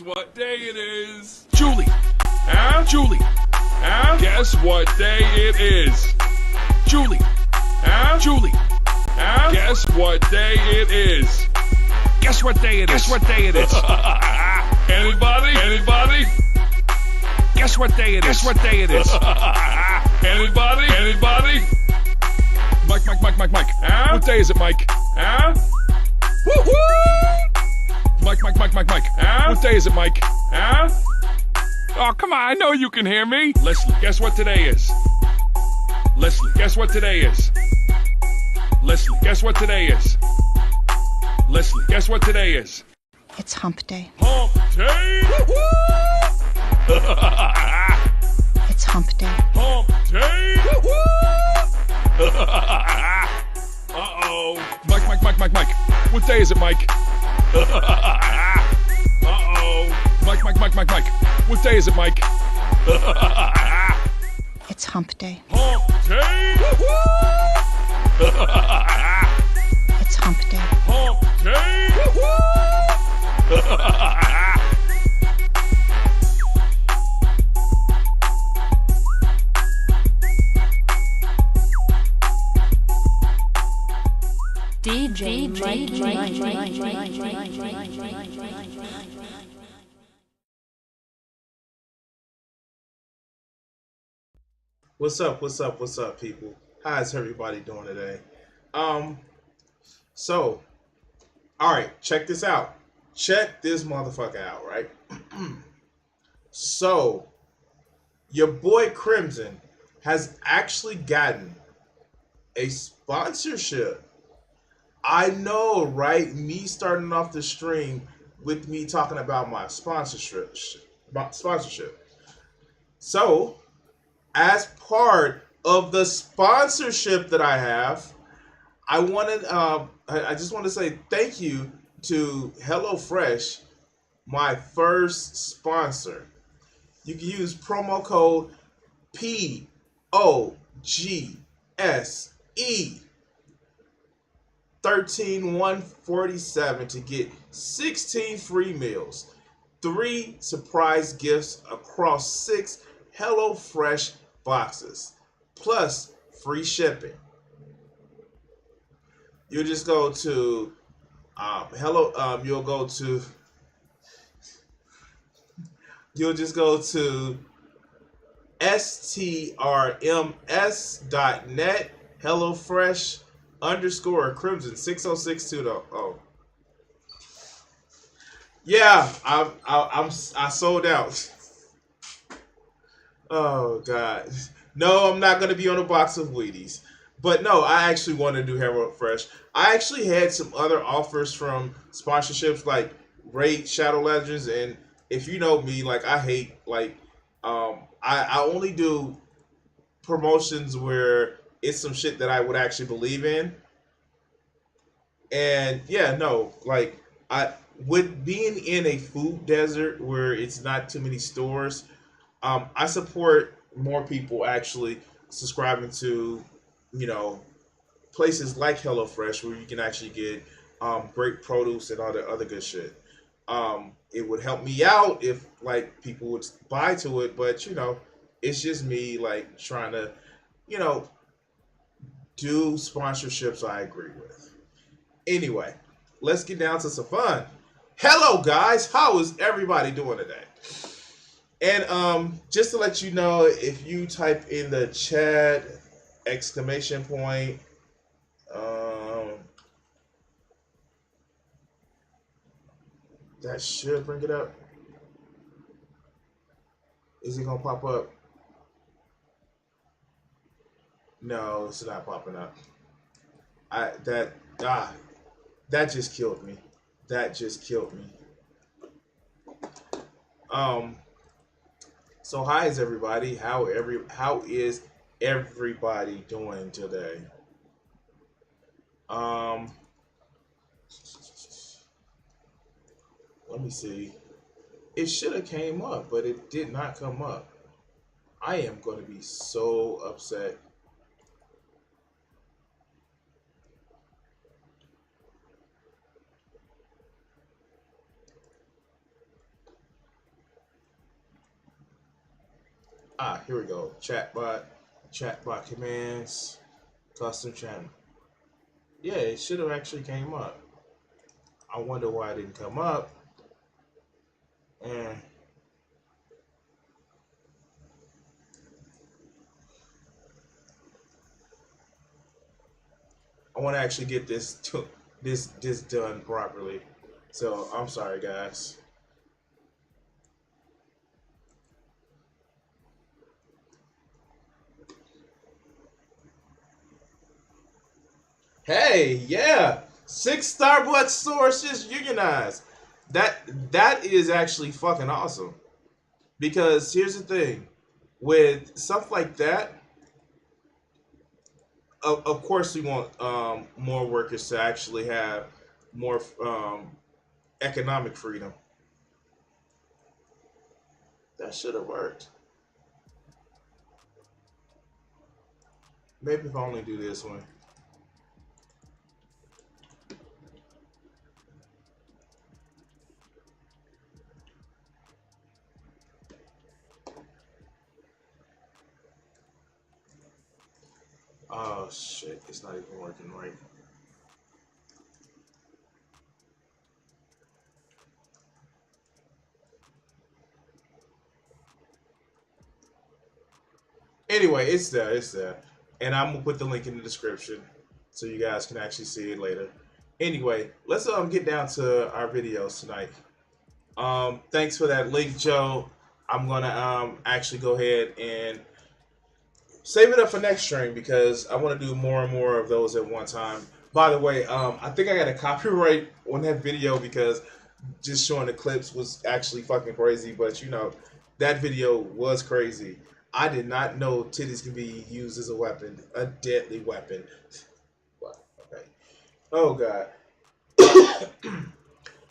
what day it is? Julie. Huh? Julie. Huh? Guess what day it is? Julie. Huh? Julie. Huh? Guess what day it is? Guess what day it is? Guess what day it is? Anybody? Anybody? Guess what day it is? Guess what day it is? Anybody? Anybody? Mike. Huh? What day is it, Mike? Huh? Woo-hoo! Mike. Huh? What day is it, Mike? Huh? Oh, come on, I know you can hear me. Leslie, guess what today is? Leslie, guess what today is? Leslie, guess what today is? Leslie, guess what today is? It's hump day. Hump day! It's hump day. Hump day! Uh-oh. Mike. What day is it, Mike? Uh-oh. Mike. What day is it, Mike? It's hump day. Hump day! It's hump day. Hump day! DJ Mike. What's up, people? How's everybody doing today? So, all right, check this out. Check this motherfucker out, right? So, your boy Crimson has actually gotten a sponsorship. I know, right? Me starting off the stream with me talking about my sponsorship. So, as part of the sponsorship that I have, I just want to say thank you to HelloFresh, my first sponsor. You can use promo code POGSE 13147 to get 16 free meals, 3 surprise gifts across 6 HelloFresh boxes, plus free shipping. You just go to you'll just go to strms.net HelloFresh _Crimson 60620. Yeah, I sold out. Oh God, no, I'm not gonna be on a box of Wheaties. But no, I actually want to do HelloFresh. I actually had some other offers from sponsorships like Raid Shadow Legends, and if you know me, like I hate I only do promotions where it's some shit that I would actually believe in. And yeah, no, like with being in a food desert where it's not too many stores, I support more people actually subscribing to, places like HelloFresh where you can actually get great produce and all the other good shit. It would help me out if like people would buy to it, but it's just me like trying to, do sponsorships I agree with. Anyway, let's get down to some fun. Hello guys, how is everybody doing today? And just to let you know, if you type in the chat !, that should bring it up. Is it gonna pop up? No, it's not popping up. That just killed me. That just killed me. So hi is everybody. How is everybody doing today? Let me see. It should have came up, but it did not come up. I am going to be so upset. Here we go. Chatbot commands, custom channel. Yeah, it should have actually came up. I wonder why it didn't come up. And I want to actually get this done properly. So I'm sorry, guys. Hey, yeah, 6 Starbucks sources unionized. That is actually fucking awesome. Because here's the thing, with stuff like that, of course we want more workers to actually have more economic freedom. That should have worked. Maybe if I only do this one. Oh shit, it's not even working right. Anyway, it's there. And I'm gonna put the link in the description so you guys can actually see it later. Anyway, let's get down to our videos tonight. Thanks for that link, Joe. I'm gonna actually go ahead and save it up for next stream because I want to do more and more of those at one time. By the way, I think I got a copyright on that video because just showing the clips was actually fucking crazy. But you know, that video was crazy. I did not know titties can be used as a weapon, a deadly weapon. What? Okay. Oh god.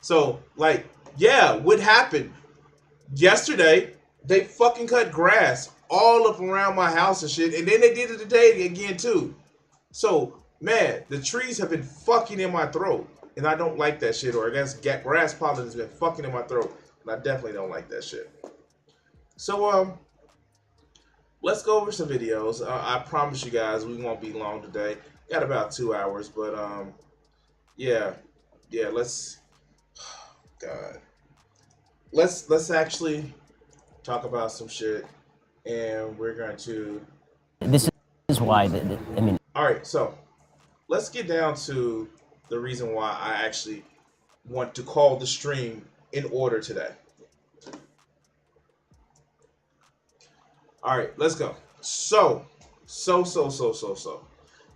So, like, yeah, what happened? Yesterday, they fucking cut grass all up around my house and shit, and then they did it today again too. So, man, the trees have been fucking in my throat, and I don't like that shit. Or I guess grass pollen has been fucking in my throat, and I definitely don't like that shit. So, let's go over some videos. I promise you guys we won't be long today. Got about 2 hours, but yeah, let's. God, let's actually talk about some shit, and we're going to. This is why. I mean. All right, so let's get down to the reason why I actually want to call the stream in order today. All right, let's go. So,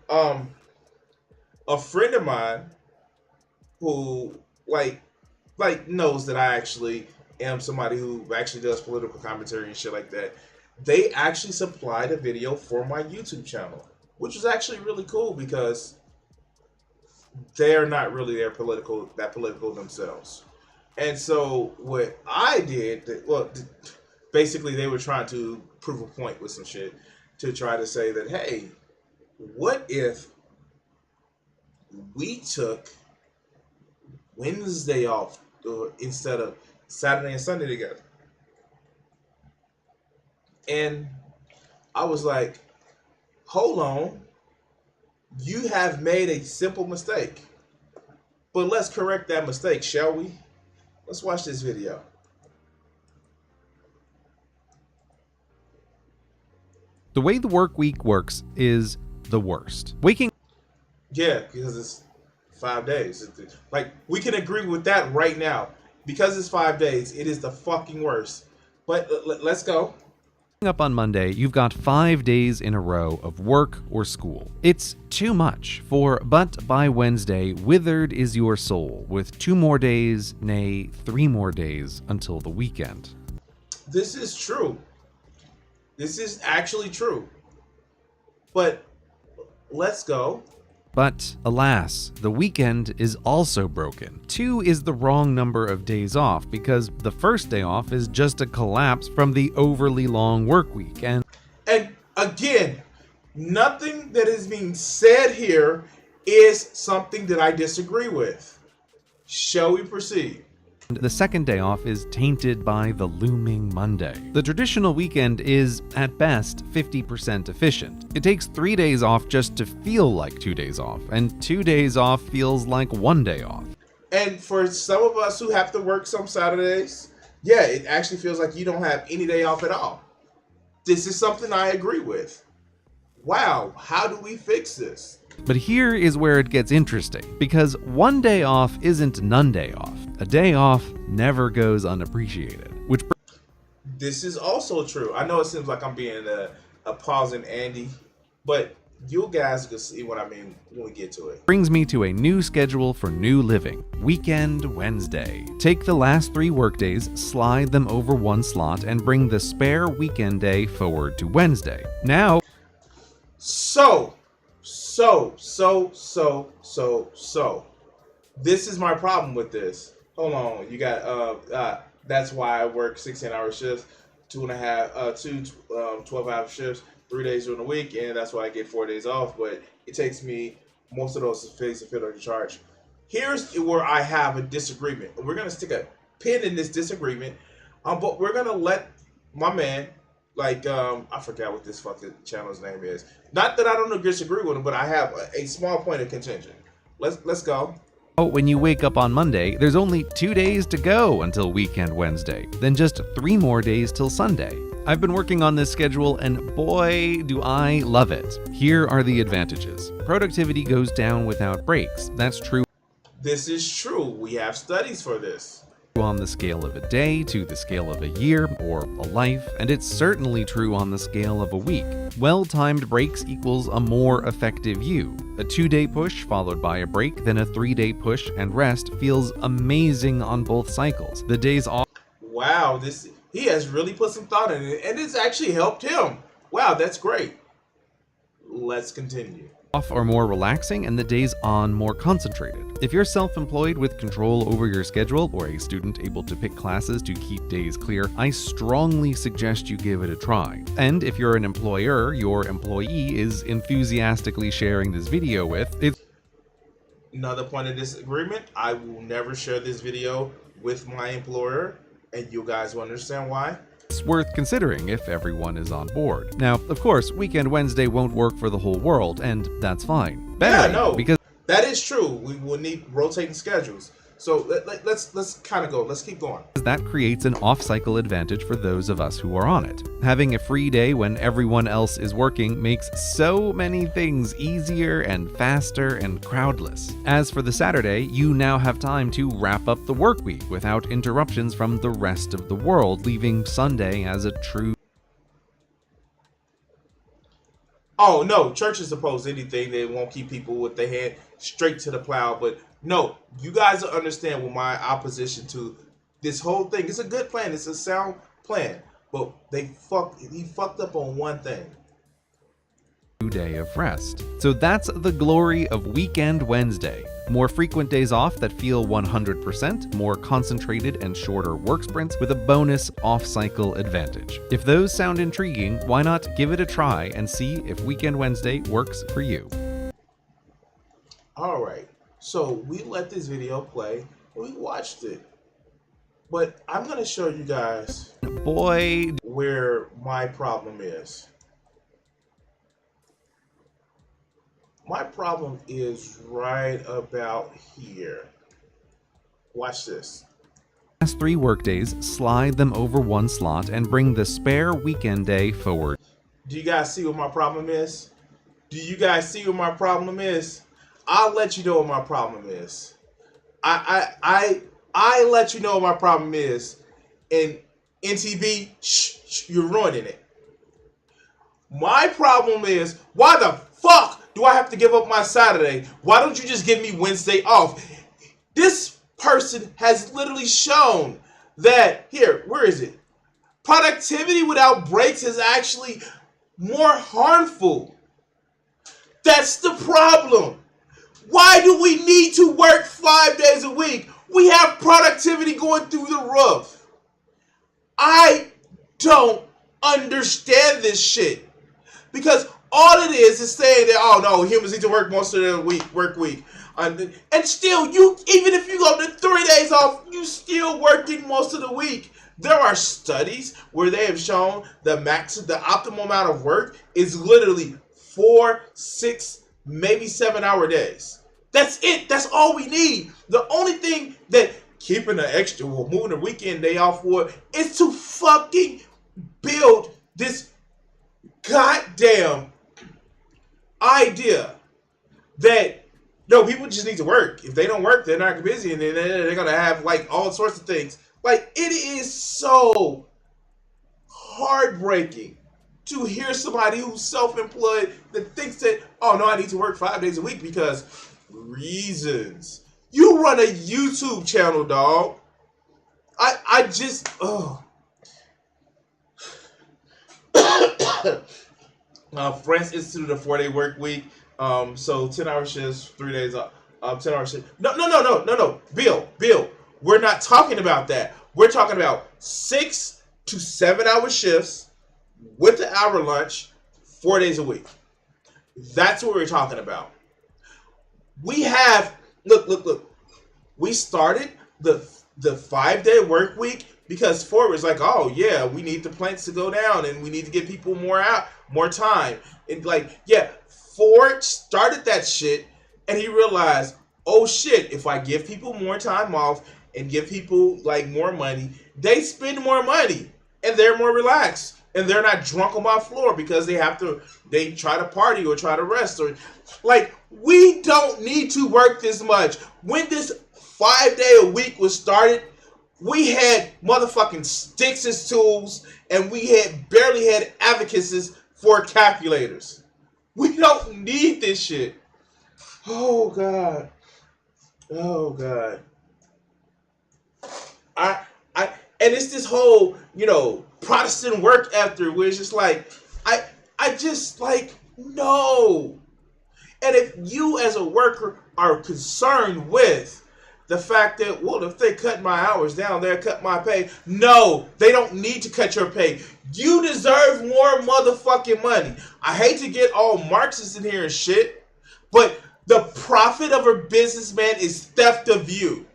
a friend of mine who like knows that I actually am somebody who actually does political commentary and shit like that. They actually supplied a video for my YouTube channel, which was actually really cool because they're not really that political themselves. And so what I did, well, basically they were trying to prove a point with some shit to try to say that, hey, what if we took Wednesday off instead of Saturday and Sunday together? And I was like, hold on, you have made a simple mistake, but let's correct that mistake, shall we? Let's watch this video. The way the work week works is the worst. Waking Yeah, because it's 5 days. Like, we can agree with that right now. Because it's 5 days, it is the fucking worst. But let's go. up on Monday, you've got 5 days in a row of work or school. It's too much, but by Wednesday, withered is your soul, with 2 more days, nay, 3 more days until the weekend. This is true. This is actually true. But let's go. But alas, the weekend is also broken. 2 is the wrong number of days off because the first day off is just a collapse from the overly long work week. And again, nothing that is being said here is something that I disagree with. Shall we proceed? The second day off is tainted by the looming Monday. The traditional weekend is, at best, 50% efficient. It takes 3 days off just to feel like 2 days off, and 2 days off feels like 1 day off. And for some of us who have to work some Saturdays, yeah, it actually feels like you don't have any day off at all. This is something I agree with. Wow, how do we fix this? But here is where it gets interesting, because 1 day off isn't none day off. A day off never goes unappreciated, which This is also true. I know it seems like I'm being a pausing Andy, but you guys can see what I mean when we get to it. brings me to a new schedule for new living. Weekend Wednesday. Take the last 3 workdays, slide them over one slot, and bring the spare weekend day forward to Wednesday. Now, So, this is my problem with this. Hold on, you got that's why I work 16-hour shifts, 12-hour shifts, 3 days during the week, and that's why I get 4 days off. But it takes me most of those days to fill the charge. Here's where I have a disagreement. We're gonna stick a pin in this disagreement, but we're gonna let my man. Like, I forgot what this fucking channel's name is. Not that I don't disagree with him, but I have a small point of contention. Let's go. when you wake up on Monday, there's only 2 days to go until Weekend Wednesday, then just 3 more days till Sunday. I've been working on this schedule, and boy, do I love it. Here are the advantages. Productivity goes down without breaks. That's true This is true. We have studies for this. on the scale of a day, to the scale of a year, or a life, and it's certainly true on the scale of a week. Well-timed breaks equals a more effective you. A 2-day push followed by a break, then a 3-day push and rest feels amazing on both cycles. The days off Wow, he has really put some thought in it, and it's actually helped him. Wow, that's great. Let's continue. are more relaxing and the days on more concentrated. If you're self-employed with control over your schedule, or a student able to pick classes to keep days clear, I strongly suggest you give it a try. And if you're an employer your employee is enthusiastically sharing this video with, it's Another point of disagreement, I will never share this video with my employer, and you guys will understand why. worth considering if everyone is on board. Now, of course, Weekend Wednesday won't work for the whole world, and that's fine. Better, no, because that is true. We will need rotating schedules. So let's kind of go. Let's keep going. that creates an off-cycle advantage for those of us who are on it. Having a free day when everyone else is working makes so many things easier and faster and crowdless. As for the Saturday, you now have time to wrap up the work week without interruptions from the rest of the world, leaving Sunday as a true Oh no, churches oppose anything. They won't keep people with their head straight to the plow. But no, you guys will understand with my opposition to this whole thing. It's a good plan. It's a sound plan. But he fucked up on one thing. day of rest. So that's the glory of Weekend Wednesday. More frequent days off that feel 100%, more concentrated and shorter work sprints with a bonus off-cycle advantage. If those sound intriguing, why not give it a try and see if Weekend Wednesday works for you. All right. So we let this video play. We watched it. But I'm going to show you guys Boy, where my problem is. My problem is right about here. Watch this. last 3 workdays, slide them over one slot and bring the spare weekend day forward. Do you guys see what my problem is? Do you guys see what my problem is? I'll let you know what my problem is. I let you know what my problem is. And NTB, you're ruining it. My problem is, why the fuck do I have to give up my Saturday? Why don't you just give me Wednesday off? This person has literally shown that, here, where is it? Productivity without breaks is actually more harmful. That's the problem. Why do we need to work 5 days a week? We have productivity going through the roof. I don't understand this shit. Because all it is saying that, oh no, humans need to work most of their work week. And still, you even if you go to 3 days off, you still working most of the week. There are studies where they have shown the optimal amount of work is literally 4, 6, maybe 7 hour days. That's it. That's all we need. The only thing that keeping the extra, well, moving the weekend day off for is to fucking build this goddamn idea that no, people just need to work. If they don't work, they're not busy, and then they're gonna have like all sorts of things. Like, it is so heartbreaking to hear somebody who's self-employed that thinks that, oh no, I need to work 5 days a week because reasons. You run a YouTube channel, dog. I just, France instituted a 4-day work week. So 10-hour shifts, 3 days off. 10-hour shifts. No. Bill. We're not talking about that. We're talking about 6 to 7 hour shifts with the hour lunch, 4 days a week. That's what we're talking about. We have look. We started the 5-day work week because Ford was like, oh yeah, we need the plants to go down and we need to give people more time. And like, yeah, Ford started that shit and he realized, oh shit, if I give people more time off and give people like more money, they spend more money and they're more relaxed and they're not drunk on my floor because they try to party or try to rest or like, we don't need to work this much. When this 5-day-a-week was started, we had motherfucking sticks as tools and we barely had advocacies for calculators. We don't need this shit. Oh God. And it's this whole, Protestant work ethic where it's just like, I just like, no. And if you as a worker are concerned with the fact that, well, if they cut my hours down, they'll cut my pay. No, they don't need to cut your pay. You deserve more motherfucking money. I hate to get all Marxists in here and shit, but the profit of a businessman is theft of you.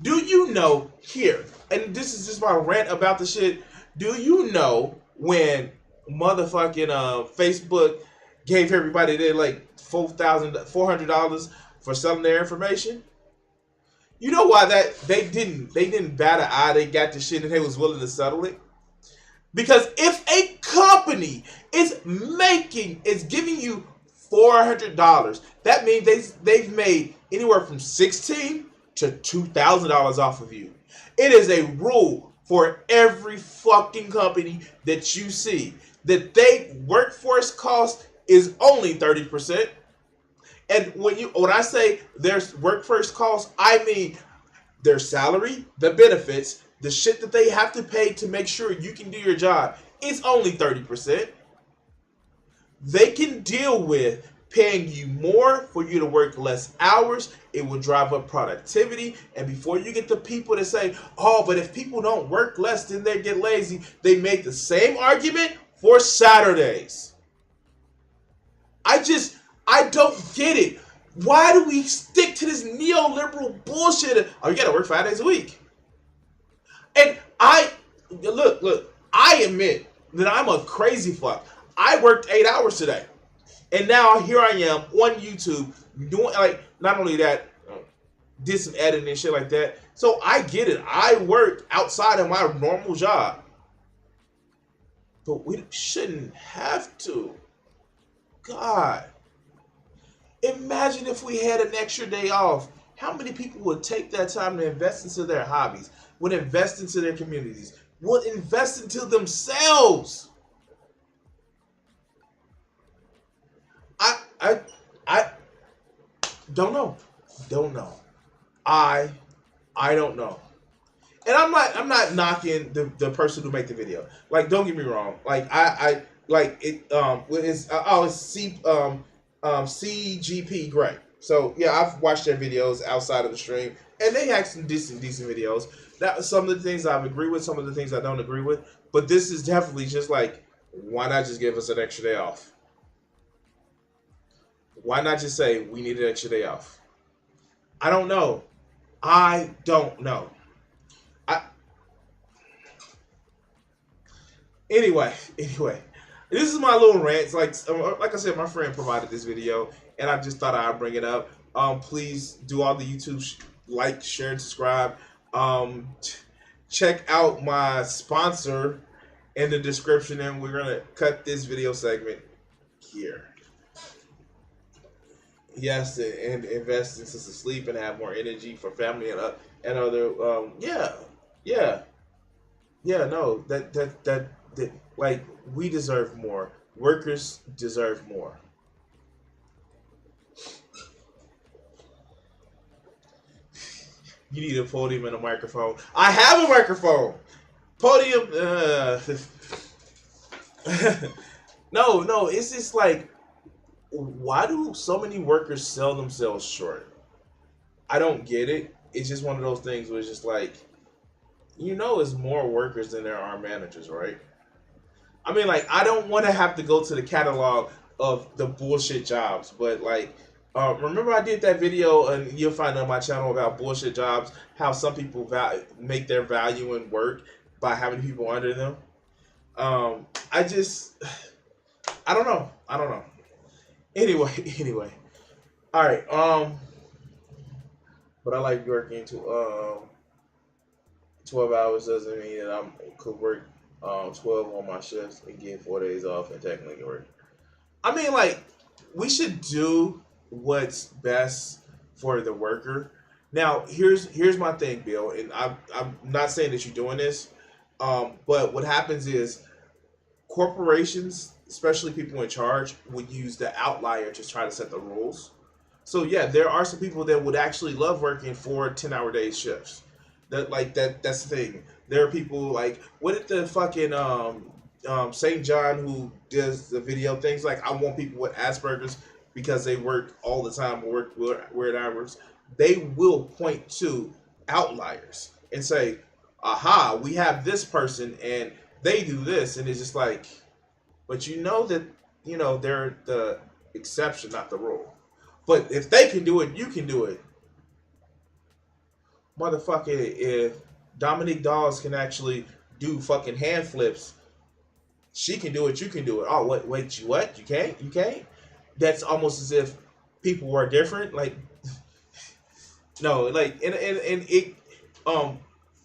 Do you know here, and this is just my rant about the shit, do you know when motherfucking Facebook gave everybody their like $400 for selling their information? You know why that they didn't bat an eye, they got the shit and they was willing to settle it? Because if a company is giving you $400, that means they've made anywhere from $16 to $2,000 off of you. It is a rule for every fucking company that you see that they workforce cost is only 30%. And when I say there's workforce costs, I mean their salary, the benefits, the shit that they have to pay to make sure you can do your job. It's only 30%. They can deal with paying you more for you to work less hours. It will drive up productivity. And before you get the people to say, oh, but if people don't work less, then they get lazy, they make the same argument for Saturdays. I don't get it. Why do we stick to this neoliberal bullshit? Oh, you gotta work 5 days a week. And look, I admit that I'm a crazy fuck. I worked 8 hours today. And now here I am on YouTube doing, like, not only that, did some editing and shit like that. So I get it. I work outside of my normal job. But we shouldn't have to. God. Imagine if we had an extra day off. How many people would take that time to invest into their hobbies, would invest into their communities, would invest into themselves? I don't know. I don't know. And I'm not knocking the person who made the video. Like, don't get me wrong. Like I like it it's CGP Gray. So yeah, I've watched their videos outside of the stream and they had some decent videos. Now some of the things I agree with, some of the things I don't agree with, but this is definitely just like, why not just give us an extra day off? Why not just say we need an extra day off? I don't know. I don't know. I anyway. This is my little rant. Like I said, my friend provided this video, and I just thought I'd bring it up. Please do all the YouTube like, share, and subscribe. Check out my sponsor in the description, and we're gonna cut this video segment here. Yes, and invest in sense of sleep and have more energy for family and other. No, that like we deserve more. Workers deserve more. You need a podium and a microphone. I have a microphone. Podium. No. It's just like, why do so many workers sell themselves short? I don't get it. It's just one of those things where it's just like, it's more workers than there are managers, right? I mean, like, I don't want to have to go to the catalog of the bullshit jobs, but like, remember I did that video, and you'll find it on my channel, about bullshit jobs, how some people make their value in work by having people under them. I don't know. Anyway. All right. But I like working to 12 hours doesn't mean that I could work 12 on my shifts and get 4 days off and technically work. I mean, like, we should do what's best for the worker. Now, here's my thing, Bill, and I'm not saying that you're doing this, but what happens is corporations, especially people in charge, would use the outlier to try to set the rules. So yeah, there are some people that would actually love working 4 10-hour day shifts. That's the thing. There are people like, what did the fucking St. John, who does the video things, like, I want people with Asperger's because they work all the time, work weird hours. They will point to outliers and say, aha, we have this person and they do this, and it's just like, but that they're the exception, not the rule. But if they can do it, you can do it. Motherfucker, if Dominique Dawes can actually do fucking hand flips, she can do it, you can do it. Oh, wait, what? You can't? You can't? That's almost as if people were different. Like, no, like, and it,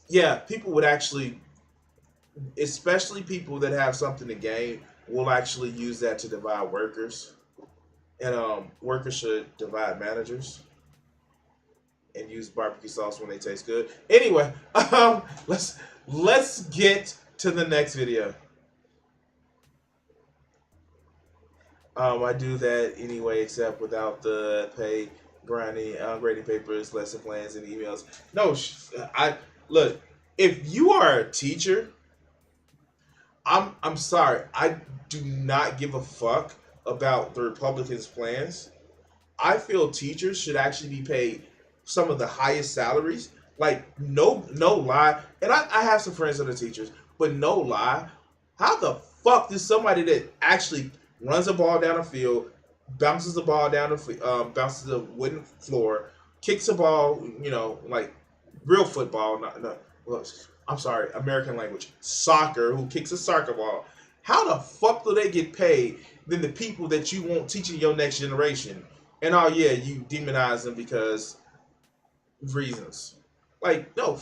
yeah, people would actually, especially people that have something to gain, will actually use that to divide workers. And workers should divide managers and use barbecue sauce when they taste good. Anyway, let's get to the next video. I do that anyway, except without the pay, grading papers, lesson plans, and emails. No, look. If you are a teacher, I'm sorry. I do not give a fuck about the Republicans' plans. I feel teachers should actually be paid some of the highest salaries. Like, no lie. And I have some friends that are teachers, but no lie. How the fuck does somebody that actually runs a ball down the field, bounces the ball down bounces the wooden floor, kicks a ball, like real football, I'm sorry, American language, soccer, who kicks a soccer ball, how the fuck do they get paid than the people that you want teaching your next generation? And oh yeah, you demonize them because of reasons. Like, no.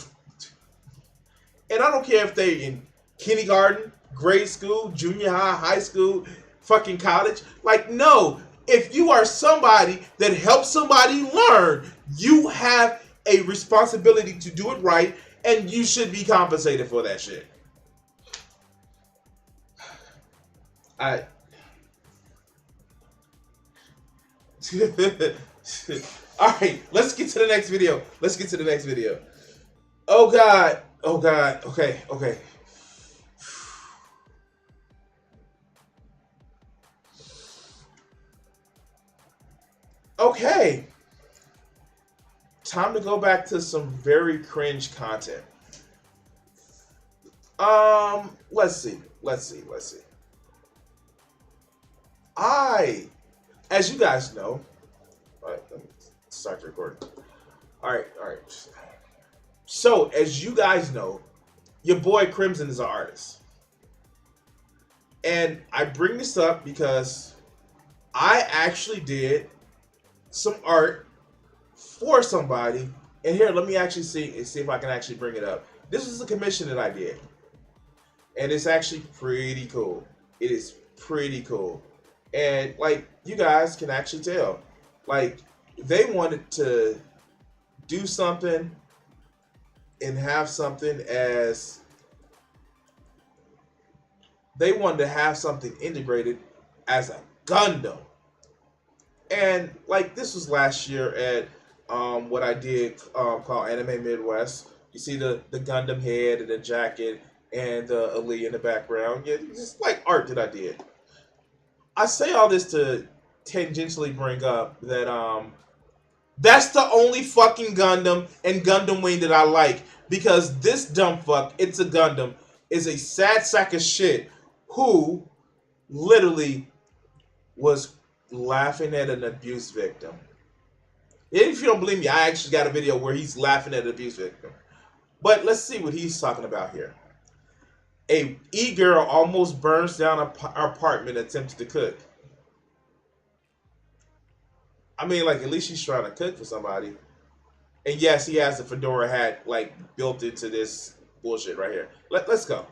And I don't care if they in kindergarten, grade school, junior high, high school, fucking college. Like, no. If you are somebody that helps somebody learn, you have a responsibility to do it right, and you should be compensated for that shit. Alright, let's get to the next video. Oh god. Okay. Okay. Time to go back to some very cringe content. Let's see. as you guys know, all right, let me start the recording. All right. So, as you guys know, your boy Crimson is an artist. And I bring this up because I actually did some art for somebody. And here, let me actually see if I can actually bring it up. This is a commission that I did. And it's actually pretty cool. It is pretty cool. And like you guys can actually tell, like they wanted to do something and have something as they wanted to have something integrated as a Gundam. And like this was last year at what I did called Anime Midwest. You see the Gundam head and the jacket and the Ali in the background. Yeah, just like art that I did. I say all this to tangentially bring up that that's the only fucking Gundam and Gundam Wing that I like, because this dumb fuck, it's a Gundam, is a sad sack of shit who literally was laughing at an abuse victim. If you don't believe me, I actually got a video where he's laughing at an abuse victim. But let's see what he's talking about here. A e-girl almost burns down an apartment attempting to cook. I mean, like, at least she's trying to cook for somebody. And yes, he has the fedora hat, like, built into this bullshit right here. Let's go.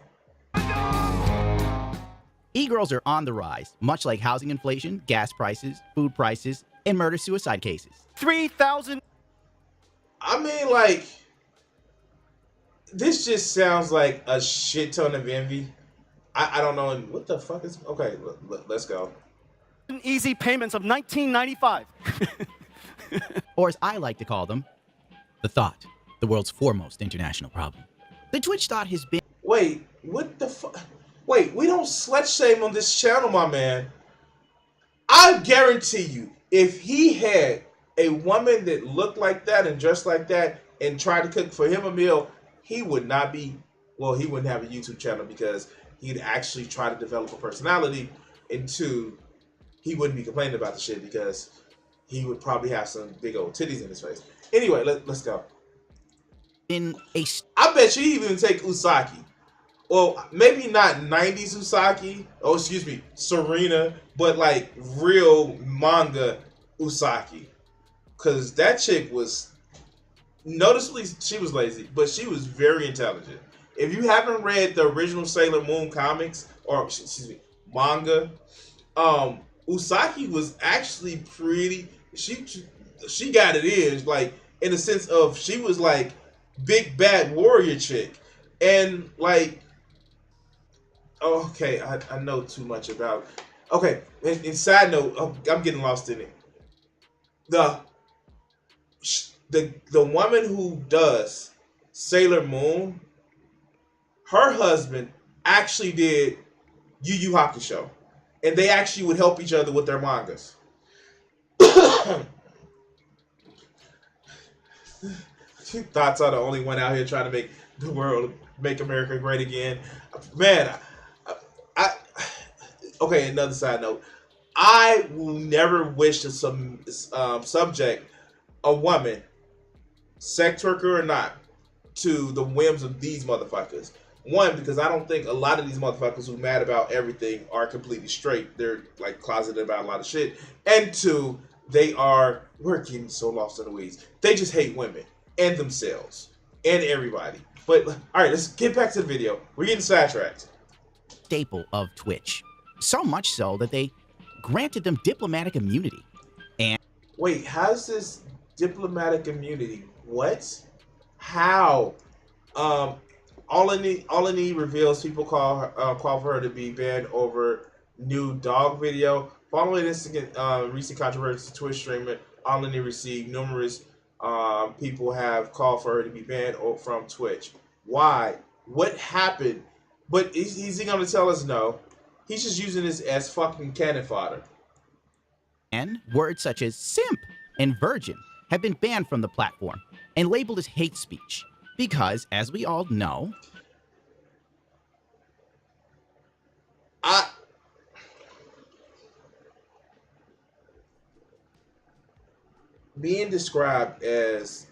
E-girls are on the rise, much like housing inflation, gas prices, food prices, and murder-suicide cases. 3,000. I mean, like, this just sounds like a shit ton of envy. I don't know what the fuck is. Okay, let's go. Easy payments of $19.95. Or as I like to call them, the thought, the world's foremost international problem. The Twitch thought has been. Wait, what the fuck? Wait, we don't slut shame on this channel, my man. I guarantee you, if he had a woman that looked like that and dressed like that and tried to cook for him a meal, he would not be, well, he wouldn't have a YouTube channel, because he'd actually try to develop a personality, and two, he wouldn't be complaining about the shit because he would probably have some big old titties in his face. Anyway, let's go. I bet you even take Usaki. Well, maybe not 90s Usaki. Oh, excuse me, Serena, but like real manga Usaki. Because that chick was, noticeably, she was lazy, but she was very intelligent. If you haven't read the original Sailor Moon comics, or excuse me, manga, Usaki was actually pretty, she got it in, like, in the sense of she was like big bad warrior chick. And like, okay, I know too much about, okay, and side note, I'm getting lost in it. The woman who does Sailor Moon, her husband actually did Yu Yu Hakusho, and they actually would help each other with their mangas. Thoughts are the only one out here trying to make the world, make America great again. Man, I okay, another side note. I will never wish to subject a woman, sex worker or not, to the whims of these motherfuckers. One, because I don't think a lot of these motherfuckers who mad about everything are completely straight. They're like closeted about a lot of shit. And two, we're getting so lost in the weeds. They just hate women and themselves and everybody. But all right, let's get back to the video. We're getting sidetracked. Staple of Twitch. So much so that they granted them diplomatic immunity. And wait, how's this diplomatic immunity? What? How? All in the reveals people call for her to be banned over new dog video. Following this recent controversy, Twitch streamer All in received numerous people have called for her to be banned from Twitch. Why? What happened? But is he going to tell us no? He's just using this as fucking cannon fodder. And words such as simp and virgin have been banned from the platform and labeled as hate speech because, as we all know, being described as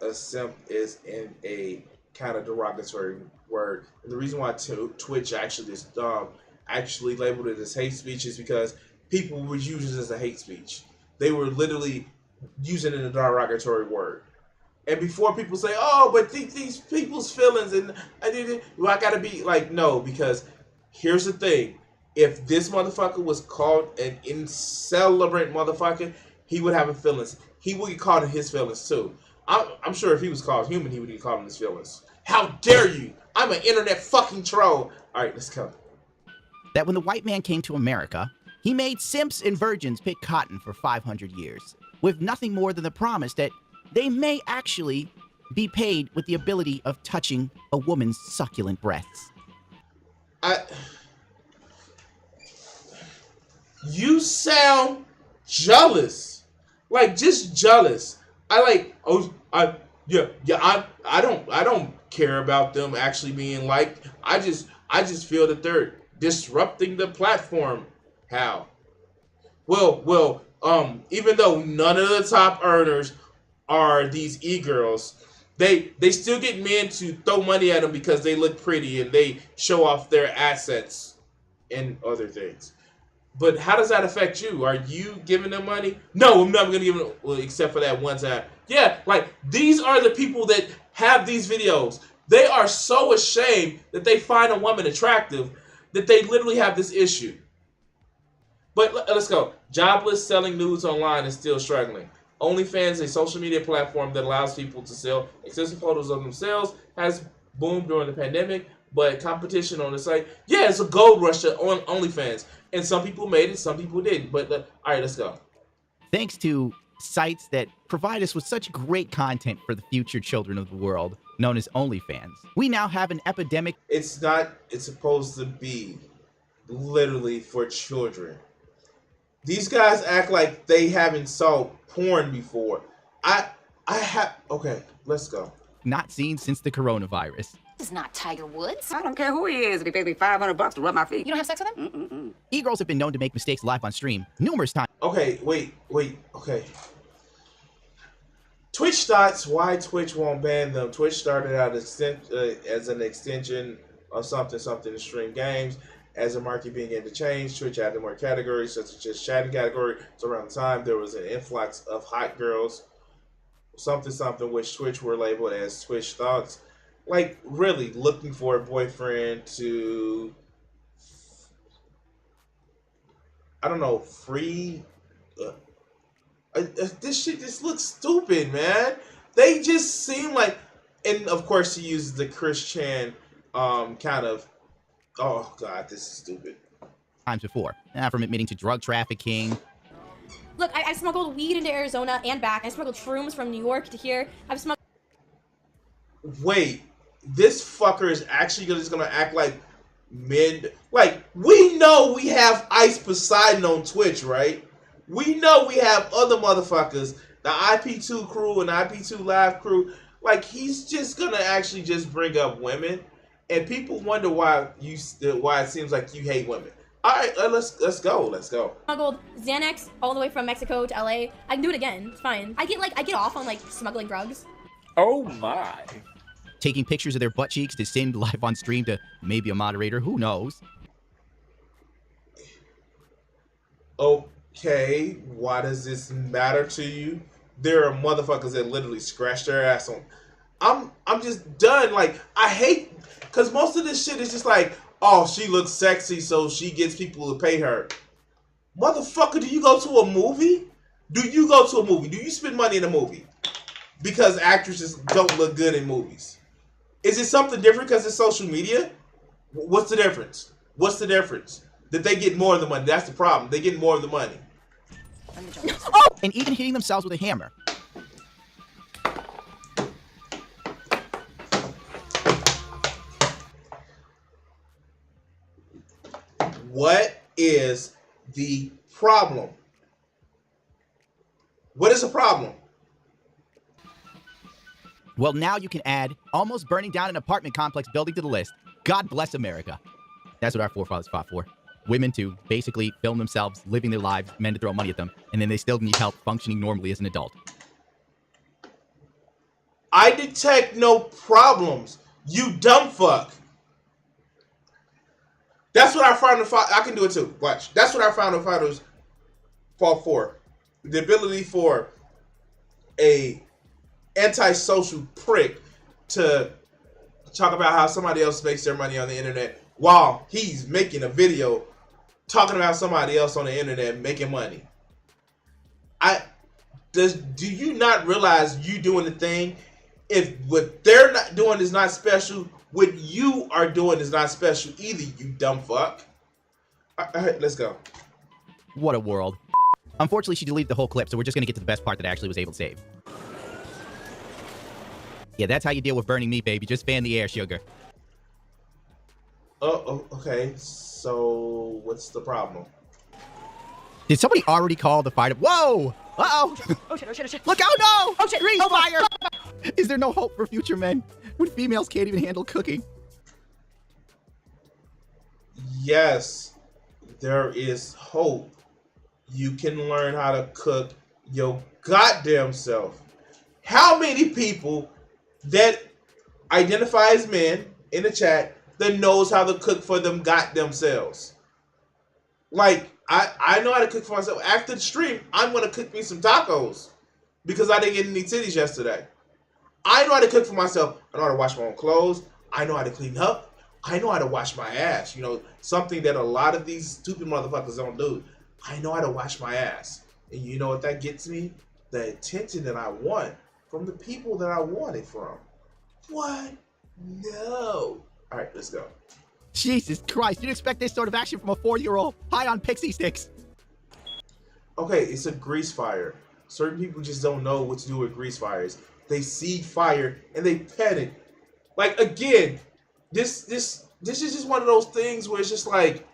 a simp is in a kind of derogatory word. And the reason why Twitch actually labeled it as hate speech is because people would use it as a hate speech. They were literally using it in a derogatory word. And before people say, "Oh, but these people's feelings," and I gotta be like, no, because here's the thing: if this motherfucker was called an incelebrant motherfucker, he would have a feelings. He would get caught in his feelings too. I'm sure if he was called human, he would get caught in his feelings. How dare you? I'm an internet fucking troll. All right, let's go. That when the white man came to America, he made simps and virgins pick cotton for 500 years, with nothing more than the promise that they may actually be paid with the ability of touching a woman's succulent breasts. You sound jealous, like just jealous. I don't care about them actually being liked. I just feel that they're disrupting the platform. How? Well, even though none of the top earners are these e-girls, they still get men to throw money at them because they look pretty and they show off their assets and other things. But how does that affect you? Are you giving them money? No, I'm not going to give them, well, except for that one time. Yeah, like, these are the people that have these videos. They are so ashamed that they find a woman attractive that they literally have this issue. But let's go. Jobless, selling nudes online is still struggling. OnlyFans, a social media platform that allows people to sell excessive photos of themselves, has boomed during the pandemic, but competition on the site, yeah, it's a gold rush on OnlyFans. And some people made it, some people didn't. But all right, let's go. Thanks to sites that provide us with such great content for the future children of the world, known as OnlyFans, we now have an epidemic. It's supposed to be literally for children. These guys act like they haven't saw porn before. Okay, let's go. Not seen since the coronavirus. This is not Tiger Woods. I don't care who he is if he pays me $500 to rub my feet. You don't have sex with him? E-girls have been known to make mistakes live on stream numerous times. Okay, wait, okay. Twitch thoughts why Twitch won't ban them. Twitch started out as an extension of something to stream games. As the market began to change, Twitch added more categories, such as just chatting category. So around the time, there was an influx of hot girls, something, which Twitch were labeled as Twitch thoughts. Like, really looking for a boyfriend to, I don't know, free. This shit just looks stupid, man. They just seem like, and of course he uses the Chris Chan kind of, oh god, this is stupid. Times before, from admitting to drug trafficking. Look, I smuggled weed into Arizona and back. I smuggled shrooms from New York to here. I've smuggled. Wait, this fucker is actually just gonna act like mid. Like, we know we have Ice Poseidon on Twitch, right? We know we have other motherfuckers, the IP2 crew and IP2 Live crew. Like, he's just gonna actually just bring up women, and people wonder why it seems like you hate women. All right, let's go. Smuggled Xanax all the way from Mexico to LA. I can do it again. It's fine. I get off on like smuggling drugs. Oh my. Taking pictures of their butt cheeks to send live on stream to maybe a moderator. Who knows? Okay, why does this matter to you? There are motherfuckers that literally scratch their ass on. I'm just done. Like, I hate, because most of this shit is just like, oh, she looks sexy, so she gets people to pay her. Motherfucker, do you go to a movie? Do you spend money in a movie? Because actresses don't look good in movies. Is it something different because it's social media? What's the difference? That they get more of the money. That's the problem. They get more of the money. Oh! And even hitting themselves with a hammer. What is the problem? What is the problem? Well, now you can add almost burning down an apartment complex building to the list. God bless America. That's what our forefathers fought for. Women to basically film themselves living their lives, men to throw money at them, and then they still need help functioning normally as an adult. I detect no problems. You dumb fuck. That's what our founding fathers. I can do it too. Watch. That's what our founding fathers fought for. The ability for a antisocial prick to talk about how somebody else makes their money on the internet while he's making a video talking about somebody else on the internet making money. Do you not realize you doing the thing? If what they're not doing is not special, what you are doing is not special either, you dumb fuck. All right, let's go. What a world. Unfortunately, she deleted the whole clip, so we're just going to get to the best part that I actually was able to save. Yeah, that's how you deal with burning meat, baby. Just fan the air, sugar. Oh, okay. So, what's the problem? Did somebody already call the fire? Whoa! Uh-oh! Oh shit, oh shit, oh shit. Look out, no! Oh shit, Grease oh, fire! Is there no hope for future men when females can't even handle cooking? Yes, there is hope. You can learn how to cook your goddamn self. How many people that identify as men in the chat that knows how to cook for them goddamn selves? Like, I know how to cook for myself. After the stream, I'm going to cook me some tacos because I didn't get any titties yesterday. I know how to cook for myself. I know how to wash my own clothes. I know how to clean up. I know how to wash my ass. You know, something that a lot of these stupid motherfuckers don't do. I know how to wash my ass. And you know what that gets me? The attention that I want from the people that I want it from. What? No. All right, let's go. Jesus Christ, you'd expect this sort of action from a 4-year-old high on pixie sticks. Okay, it's a grease fire. Certain people just don't know what to do with grease fires. They see fire and they panic. Like, again, this is just one of those things where it's just like,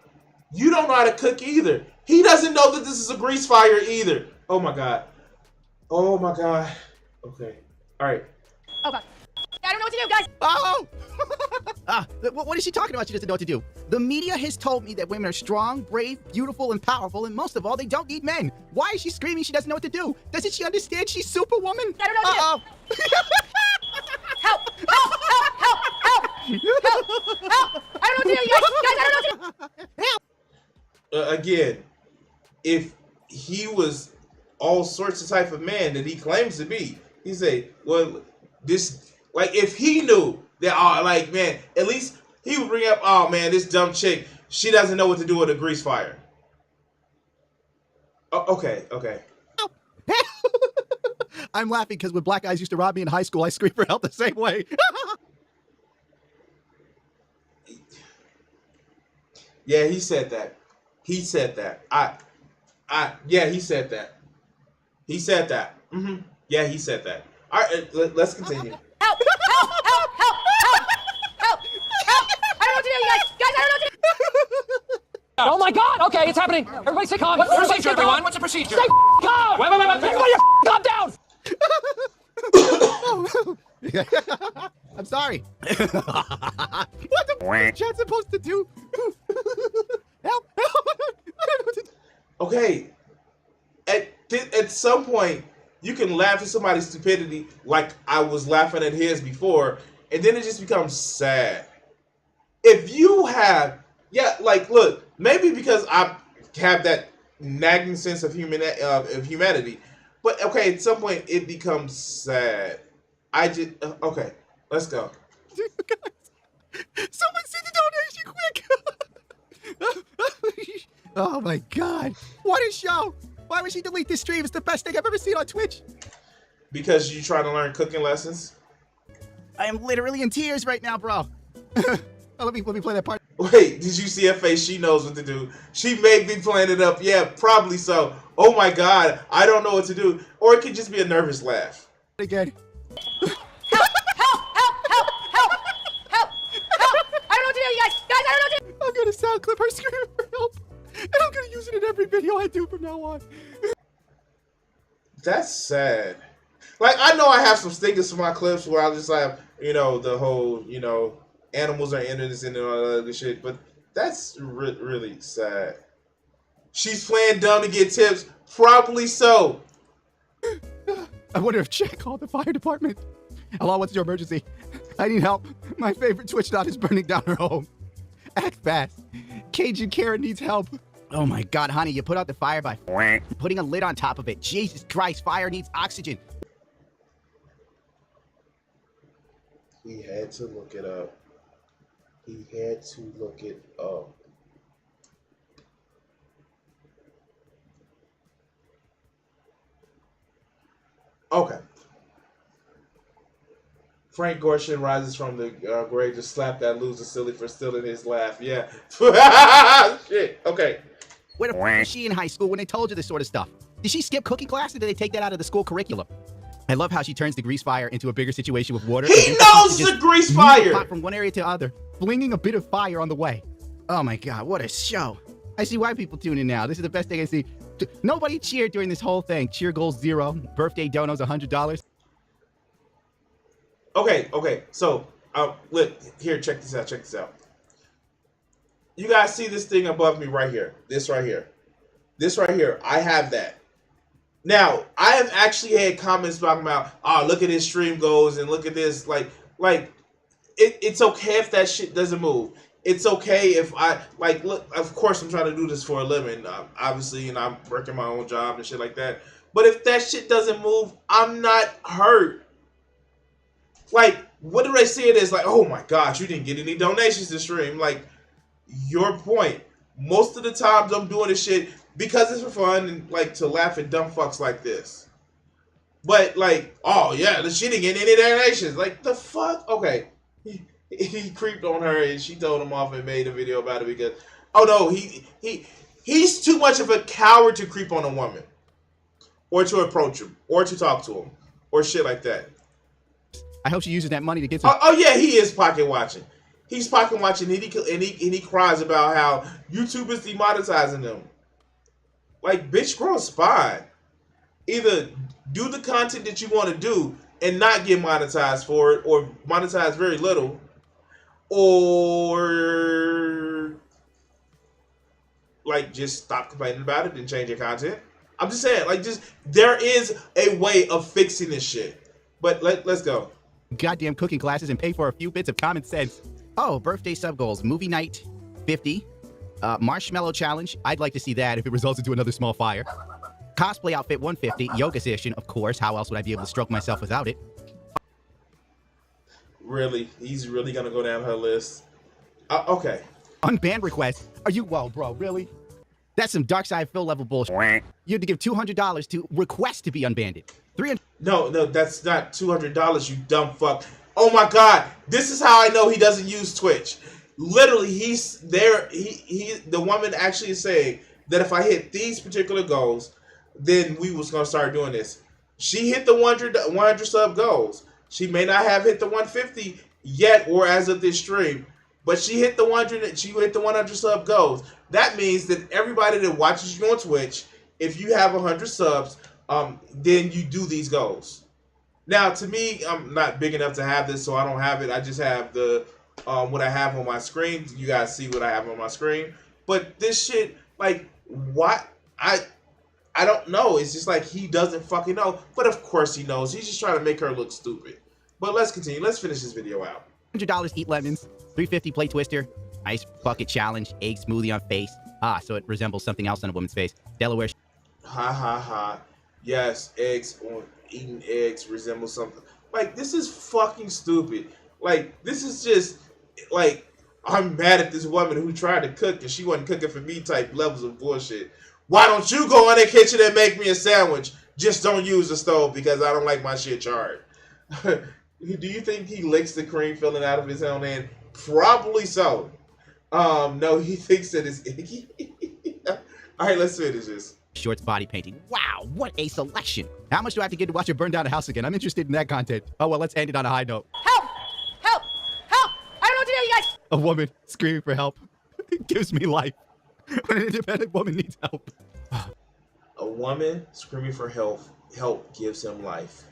you don't know how to cook either. He doesn't know that this is a grease fire either. Oh my god. Oh my god. Okay. All right. Oh god. I don't know what to do, guys. Oh! What is she talking about? She doesn't know what to do. The media has told me that women are strong, brave, beautiful, and powerful, and most of all, they don't need men. Why is she screaming she doesn't know what to do? Doesn't she understand she's Superwoman? I don't know what to do. Help! Help! Help! Help! Help! Help! Help! I don't know what to do, you guys! Guys, I don't know what to do! Again, if he was all sorts of type of man that he claims to be, he say, well, this, like, if he knew that, oh, like, man, at least he would bring up, oh, man, this dumb chick, she doesn't know what to do with a grease fire. Oh, okay. I'm laughing because when black guys used to rob me in high school, I screamed for help the same way. Yeah, he said that. He said that. Yeah, he said that. He said that. Yeah, he said that. All right, let's continue. Help! Help! Help! Help! Help! Help! Help! I don't know what to do, you guys! Guys, I don't know what to do! Oh my god! Okay, it's happening. Everybody stay calm. What's the procedure, everyone? What's the procedure? Stay calm! Wait. Everybody calm down! I'm sorry. What the chat's supposed to do? Help! I don't know what to do. Okay, at some point, you can laugh at somebody's stupidity like I was laughing at his before, and then it just becomes sad. If you have, like, look, maybe because I have that nagging sense of humanity, but okay, at some point it becomes sad. Okay, let's go. Someone send a donation quick! Oh my god. What a show! Why would she delete this stream? It's the best thing I've ever seen on Twitch. Because you're trying to learn cooking lessons? I am literally in tears right now, bro. Let me play that part. Wait, did you see her face? She knows what to do. She may be playing it up. Yeah, probably so. Oh my god, I don't know what to do. Or it could just be a nervous laugh. Again. Help! Help! Help! Help! Help! Help! Help! I don't know what to do, you guys! Guys, I don't know what to do! I'm gonna sound clip her screaming for help. And I'm gonna use it in every video I do from now on. That's sad. Like, I know I have some stinkers for my clips where I'll just have, the whole, animals are innocent and all that other shit, but that's really sad. She's playing dumb to get tips. Probably so. I wonder if Jack called the fire department. Hello, what's your emergency? I need help. My favorite Twitch dot is burning down her home. Act fast. Cajun Karen needs help. Oh my God, honey, you put out the fire by putting a lid on top of it. Jesus Christ, fire needs oxygen. He had to look it up. He had to look it up. Okay. Frank Gorshin rises from the grave to slap that loser silly for stealing his laugh. Yeah. Shit. Okay. Where the f was she in high school when they told you this sort of stuff? Did she skip cooking class or did they take that out of the school curriculum? I love how she turns the grease fire into a bigger situation with water. He knows it's a grease fire! Pot from one area to the other, flinging a bit of fire on the way. Oh my God, what a show. I see why people tune in now. This is the best thing I see. Nobody cheered during this whole thing. Cheer goals 0. Birthday donos $100. Okay. So, look, here, check this out. You guys see this thing above me right here? This right here. I have that. Now, I have actually had comments talking about, look at his stream goals and look at this. Like, it's okay if that shit doesn't move. It's okay if look, of course I'm trying to do this for a living, obviously, and I'm working my own job and shit like that. But if that shit doesn't move, I'm not hurt. Like, what do they see it as? Like, oh my gosh, you didn't get any donations to stream. Like, your point. Most of the times I'm doing this shit because it's for fun and like to laugh at dumb fucks like this. But like, oh yeah, she didn't get any donations. Like, the fuck? Okay. He creeped on her and she told him off and made a video about it because, oh no, he's too much of a coward to creep on a woman. Or to approach him. Or to talk to him. Or shit like that. I hope she uses that money to get some. Oh yeah, he is pocket watching. He's pocket watching and he cries about how YouTube is demonetizing them. Like, bitch, grow a spine. Either do the content that you want to do and not get monetized for it, or monetize very little, or like just stop complaining about it and change your content. I'm just saying, like, just there is a way of fixing this shit. But let's go. Goddamn cooking classes and pay for a few bits of common sense. Oh, birthday sub goals. Movie night, 50. Marshmallow challenge. I'd like to see that if it results into another small fire. Cosplay outfit, 150. Yoga session, of course. How else would I be able to stroke myself without it? Really? He's really gonna go down her list? Okay. Unbanned request? Are you, whoa, bro, really? That's some dark side Phil level bullshit. You had to give $200 to request to be unbanned. No, that's not $200, you dumb fuck. Oh my God, this is how I know he doesn't use Twitch. Literally, he's there. The woman actually is saying that if I hit these particular goals, then we was gonna start doing this. She hit the 100 sub goals. She may not have hit the 150 yet, or as of this stream, but she hit the 100. She hit the 100 sub goals. That means that everybody that watches you on Twitch, if you have 100 subs, then you do these goals. Now, to me, I'm not big enough to have this, so I don't have it. I just have the what I have on my screen. You guys see what I have on my screen. But this shit, like, what? I don't know. It's just like he doesn't fucking know. But of course he knows. He's just trying to make her look stupid. But let's continue. Let's finish this video out. $100 eat lemons. $350 play twister. Ice bucket challenge. Egg smoothie on face. So it resembles something else on a woman's face. Delaware. Ha ha ha. Yes, eggs, eating eggs resembles something. Like, this is fucking stupid. Like, this is just, like, I'm mad at this woman who tried to cook and she wasn't cooking for me type levels of bullshit. Why don't you go in the kitchen and make me a sandwich? Just don't use the stove because I don't like my shit charred. Do you think he licks the cream filling out of his own hand? Probably so. No, he thinks that it's icky. All right, let's finish this. Shorts body painting. Wow, what a selection. How much do I have to get to watch her burn down a house again? I'm interested in that content. Oh, well, let's end it on a high note. Help! Help! Help! I don't know what to do, you guys! A woman screaming for help gives me life. When an independent woman needs help. A woman screaming for help gives him life.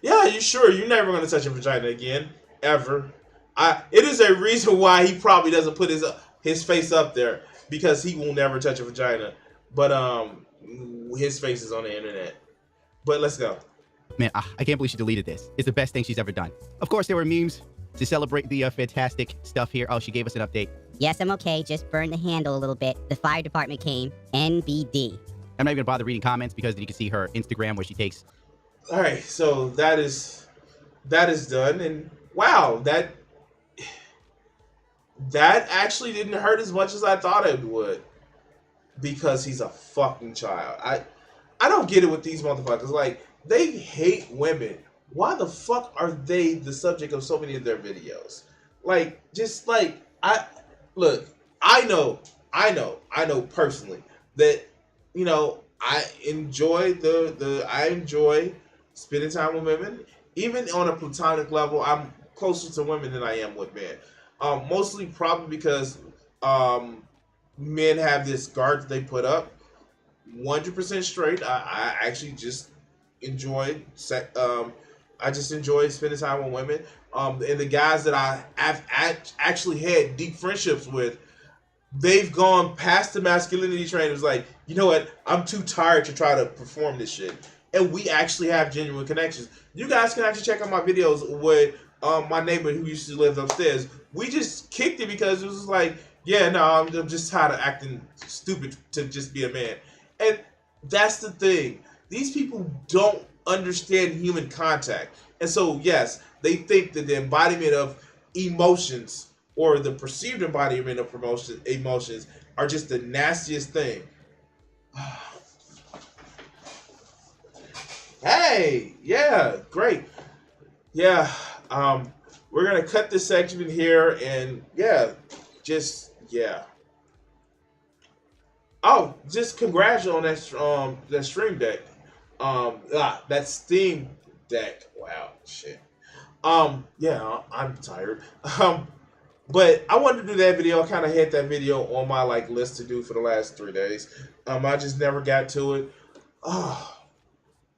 Yeah, you sure? You're never going to touch a vagina again. Ever. It is a reason why he probably doesn't put his face up there. Because he will never touch a vagina. But, his face is on the internet. But let's go. Man, I can't believe she deleted this. It's the best thing she's ever done. Of course, there were memes to celebrate the fantastic stuff here. Oh, she gave us an update. Yes, I'm okay. Just burned the handle a little bit. The fire department came. NBD. I'm not even gonna bother reading comments because then you can see her Instagram where she takes. All right, so that is done, and wow, that actually didn't hurt as much as I thought it would, because he's a fucking child. I don't get it with these motherfuckers. Like, they hate women. Why the fuck are they the subject of so many of their videos? Like, just like, I know personally that, you know, I enjoy I enjoy spending time with women. Even on a platonic level, I'm closer to women than I am with men. Mostly probably because men have this guard that they put up. 100% straight. I actually just enjoy I just enjoy spending time with women. And the guys that I've actually had deep friendships with, they've gone past the masculinity trainers. Like, you know what? I'm too tired to try to perform this shit. And we actually have genuine connections. You guys can actually check out my videos with my neighbor who used to live upstairs. We just kicked it because it was like, yeah, no, I'm just tired of acting stupid to just be a man. And that's the thing. These people don't understand human contact. And so, yes, they think that the embodiment of emotions or the perceived embodiment of emotions are just the nastiest thing. Hey, yeah, great. Yeah, we're going to cut this segment here and, yeah, yeah. Oh, just congrats on that Stream Deck. That Steam Deck. Wow, shit. Yeah, I'm tired. But I wanted to do that video. I kind of had that video on my list to do for the last 3 days. I just never got to it.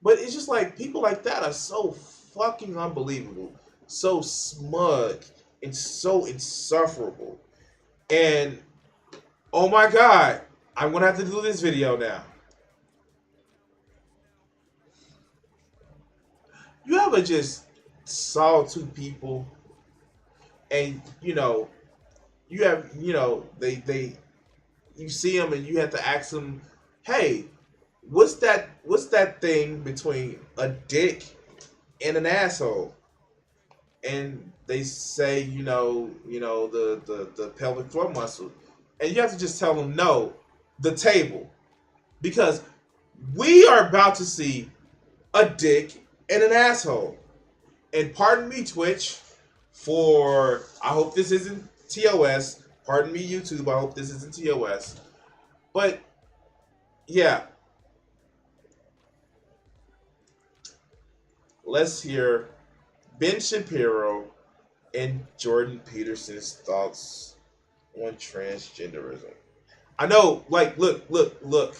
But it's just like people like that are so fucking unbelievable, so smug, and so insufferable. And oh my god, I'm gonna have to do this video now. You ever just saw two people and you see them and you have to ask them, hey, what's that thing between a dick and an asshole? And they say, the pelvic floor muscle. And you have to just tell them, no, the table. Because we are about to see a dick and an asshole. And pardon me, Twitch, I hope this isn't TOS. Pardon me, YouTube, I hope this isn't TOS. But, yeah. Let's hear Ben Shapiro and Jordan Peterson's thoughts on transgenderism. I know, look.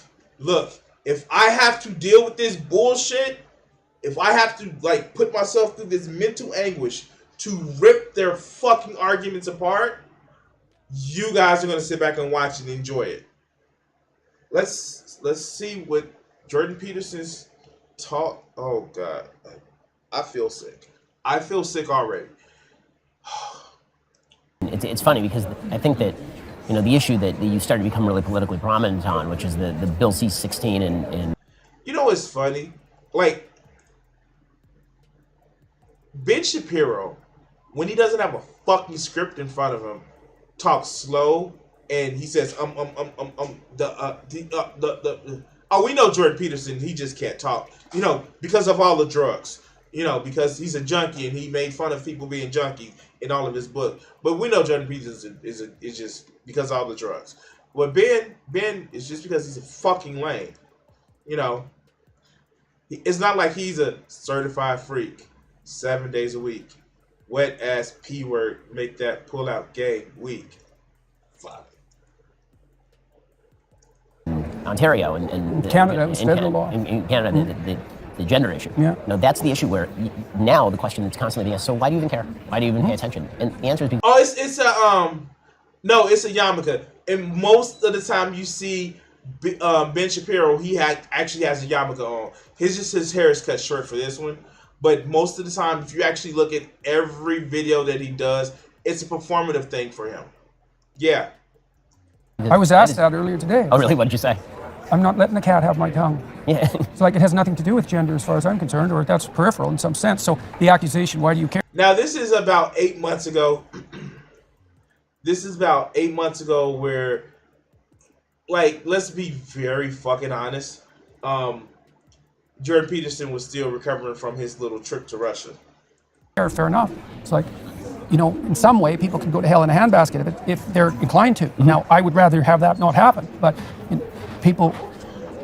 If I have to deal with this bullshit, if I have to, put myself through this mental anguish to rip their fucking arguments apart, you guys are going to sit back and watch and enjoy it. Let's see what Jordan Peterson's talk. Oh, God. I feel sick. I feel sick already. It's funny because I think that, the issue that you started to become really politically prominent on, which is the Bill C-16 and... You know what's funny? Ben Shapiro, when he doesn't have a fucking script in front of him, talks slow and he says, we know Jordan Peterson, he just can't talk, because of all the drugs. Because he's a junkie and he made fun of people being junkies in all of his book. But we know Jordan Peterson is just because of all the drugs. But Ben is just because he's a fucking lame. It's not like he's a certified freak 7 days a week. Wet ass P word, make that pull out gay weak. Fuck. Ontario and Canada, it's federal law. In Canada, the gender issue. Yeah. That's the issue where now the question that's constantly being asked, so why do you even care? Why do you even pay attention? And the answer is because... it's a yarmulke. And most of the time you see Ben Shapiro, he actually has a yarmulke on. His hair is cut short for this one. But most of the time, if you actually look at every video that he does, it's a performative thing for him. Yeah. I was asked that earlier today. Oh, really? What did you say? I'm not letting the cat have my tongue. Yeah. It's like it has nothing to do with gender as far as I'm concerned, or that's peripheral in some sense. So the accusation, why do you care? Now, this is about 8 months ago. This is about 8 months ago where, like, let's be very fucking honest. Jordan Peterson was still recovering from his little trip to Russia. Fair enough. It's like, you know, in some way, people can go to hell in a handbasket if they're inclined to. Mm-hmm. Now, I would rather have that not happen, but people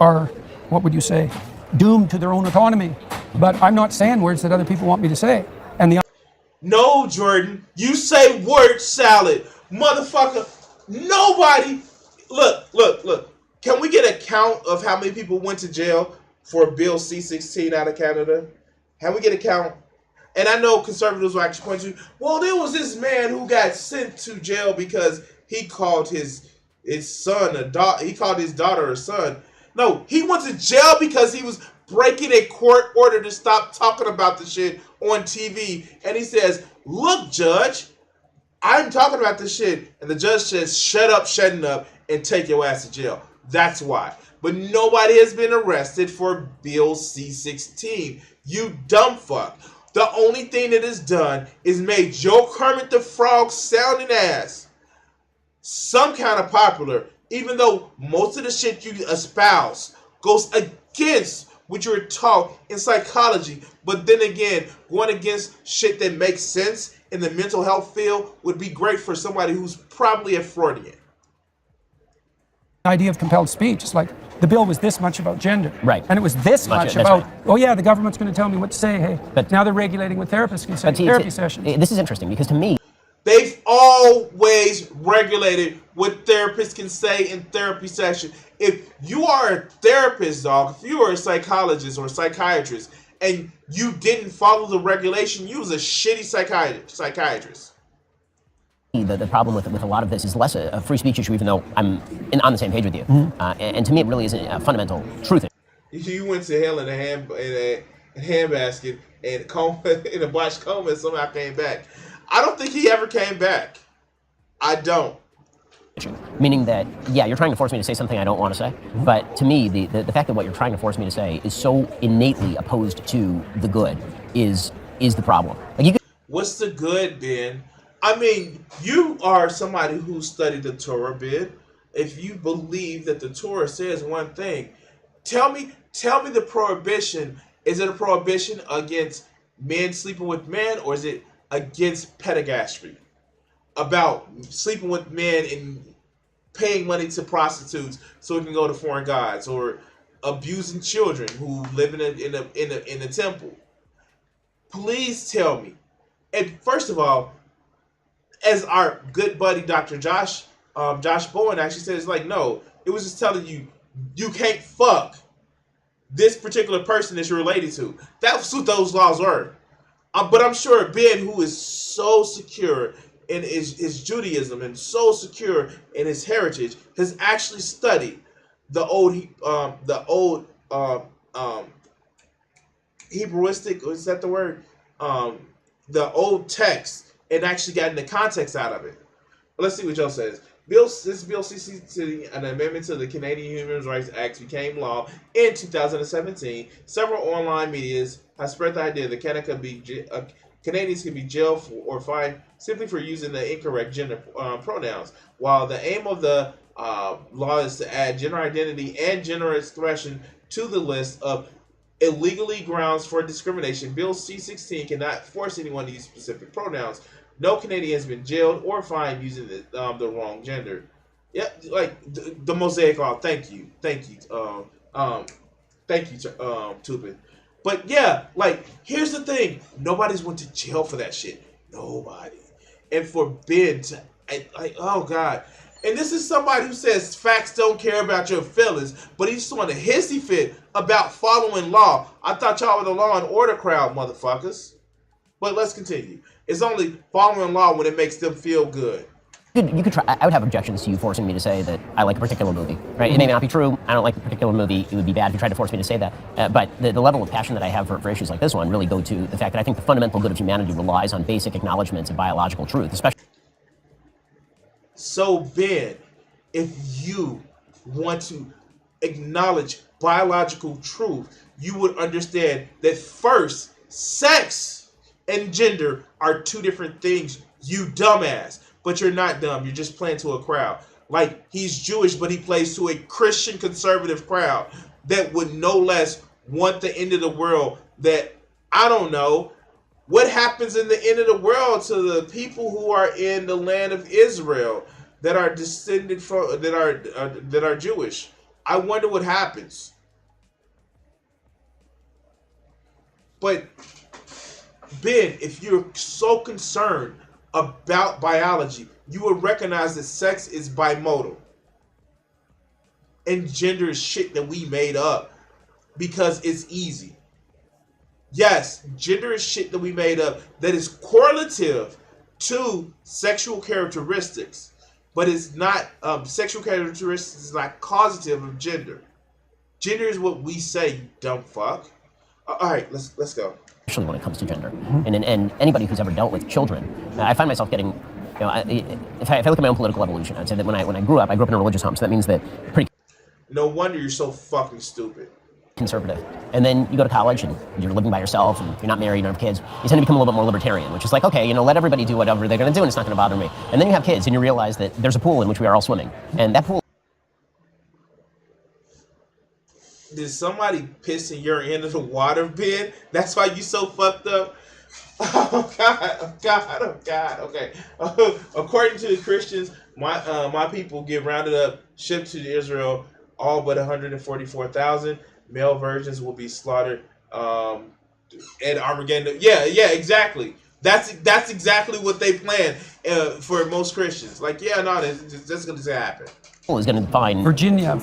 are, what would you say, doomed to their own autonomy. But I'm not saying words that other people want me to say. And no, Jordan, you say word salad, motherfucker. Nobody. Look. Can we get a count of how many people went to jail for Bill C-16 out of Canada? Can we get a count? And I know conservatives will actually point to, well, there was this man who got sent to jail because he called his son a daughter. He called his daughter a son. No, he went to jail because he was breaking a court order to stop talking about the shit on TV. And he says, look, judge, I'm talking about this shit. And the judge says, shut up, shutting up, and take your ass to jail. That's why. But nobody has been arrested for Bill C-16. You dumb fuck. The only thing that is done is made Joe Kermit the Frog sounding ass some kind of popular, even though most of the shit you espouse goes against what you're taught in psychology. But then again, going against shit that makes sense in the mental health field would be great for somebody who's probably a Freudian. the idea of compelled speech, it's like the bill was this much about gender. Right. And it was this much about, right. Oh yeah, the government's going to tell me what to say. Hey, but now they're regulating what therapists can say, therapy sessions. This is interesting because to me, they've always regulated what therapists can say in therapy session. If you are a therapist, dog, if you are a psychologist or a psychiatrist, and you didn't follow the regulation, you was a shitty psychiatrist. The problem with a lot of this is less a free speech issue, even though I'm on the same page with you. Mm-hmm. And to me, it really isn't a fundamental truth. You went to hell in a handbasket and in a botched coma and somehow came back. I don't think he ever came back. I don't. Meaning that, yeah, you're trying to force me to say something I don't want to say. But to me, the fact that what you're trying to force me to say is so innately opposed to the good is the problem. Like What's the good, Ben? I mean, you are somebody who studied the Torah, Ben. If you believe that the Torah says one thing, tell me the prohibition. Is it a prohibition against men sleeping with men, or is it against pedagastry? About sleeping with men and paying money to prostitutes so it can go to foreign gods, or abusing children who live in a temple. Please tell me. And first of all, as our good buddy Dr. Josh Bowen actually said, it's like, no, it was just telling you you can't fuck this particular person that you're related to. That's what those laws were. But I'm sure Ben, who is so secure in his Judaism and so secure in his heritage, has actually studied the old Hebrewistic, is that the word? The old text, and actually gotten the context out of it. But let's see what Joe says. This bill CC, an amendment to the Canadian Human Rights Act, became law in 2017. Several online medias have spread the idea that Canadians can be jailed or fined simply for using the incorrect gender pronouns. While the aim of the law is to add gender identity and gender expression to the list of illegally grounds for discrimination, Bill C-16 cannot force anyone to use specific pronouns. No Canadian has been jailed or fined using the wrong gender. Yeah, like the Mosaic Law. Thank you, Tupin. But yeah, like here's the thing: nobody's went to jail for that shit. Nobody. And for Ben to, like, oh god. And this is somebody who says facts don't care about your feelings, but he's on a hissy fit about following law. I thought y'all were the law and order crowd, motherfuckers. But let's continue. It's only following law when it makes them feel good. You could try. I would have objections to you forcing me to say that I like a particular movie, right? It may not be true. I don't like a particular movie. It would be bad if you tried to force me to say that. But the level of passion that I have for issues like this one really go to the fact that I think the fundamental good of humanity relies on basic acknowledgments of biological truth, especially. So, Ben, if you want to acknowledge biological truth, you would understand that first, sex and gender are two different things, you dumbass. But you're not dumb. You're just playing to a crowd. Like, he's Jewish, but he plays to a Christian conservative crowd that would no less want the end of the world. That, I don't know, what happens in the end of the world to the people who are in the land of Israel that are descended from, that are Jewish? I wonder what happens. But, Ben, if you're so concerned about biology, you will recognize that sex is bimodal. And gender is shit that we made up because it's easy. Yes, gender is shit that we made up that is correlative to sexual characteristics, but it's not, sexual characteristics is not causative of gender. Gender is what we say, you dumb fuck. All right, let's go. Especially when it comes to gender. And anybody who's ever dealt with children, I find myself getting, if I look at my own political evolution, I'd say that when I grew up in a religious home, so that means that pretty. No wonder you're so fucking stupid. Conservative. And then you go to college and you're living by yourself and you're not married, you don't have kids. You tend to become a little bit more libertarian, which is like, okay, let everybody do whatever they're going to do and it's not going to bother me. And then you have kids and you realize that there's a pool in which we are all swimming. And that pool. Did somebody piss in your end of the water, Ben? That's why you so fucked up? Oh God. Okay. According to the Christians, my people get rounded up, shipped to Israel, all but 144,000. Male virgins will be slaughtered at Armageddon. Yeah, exactly. That's exactly what they plan for most Christians. Like, yeah, no, that's going to happen. Is going to define Virginia.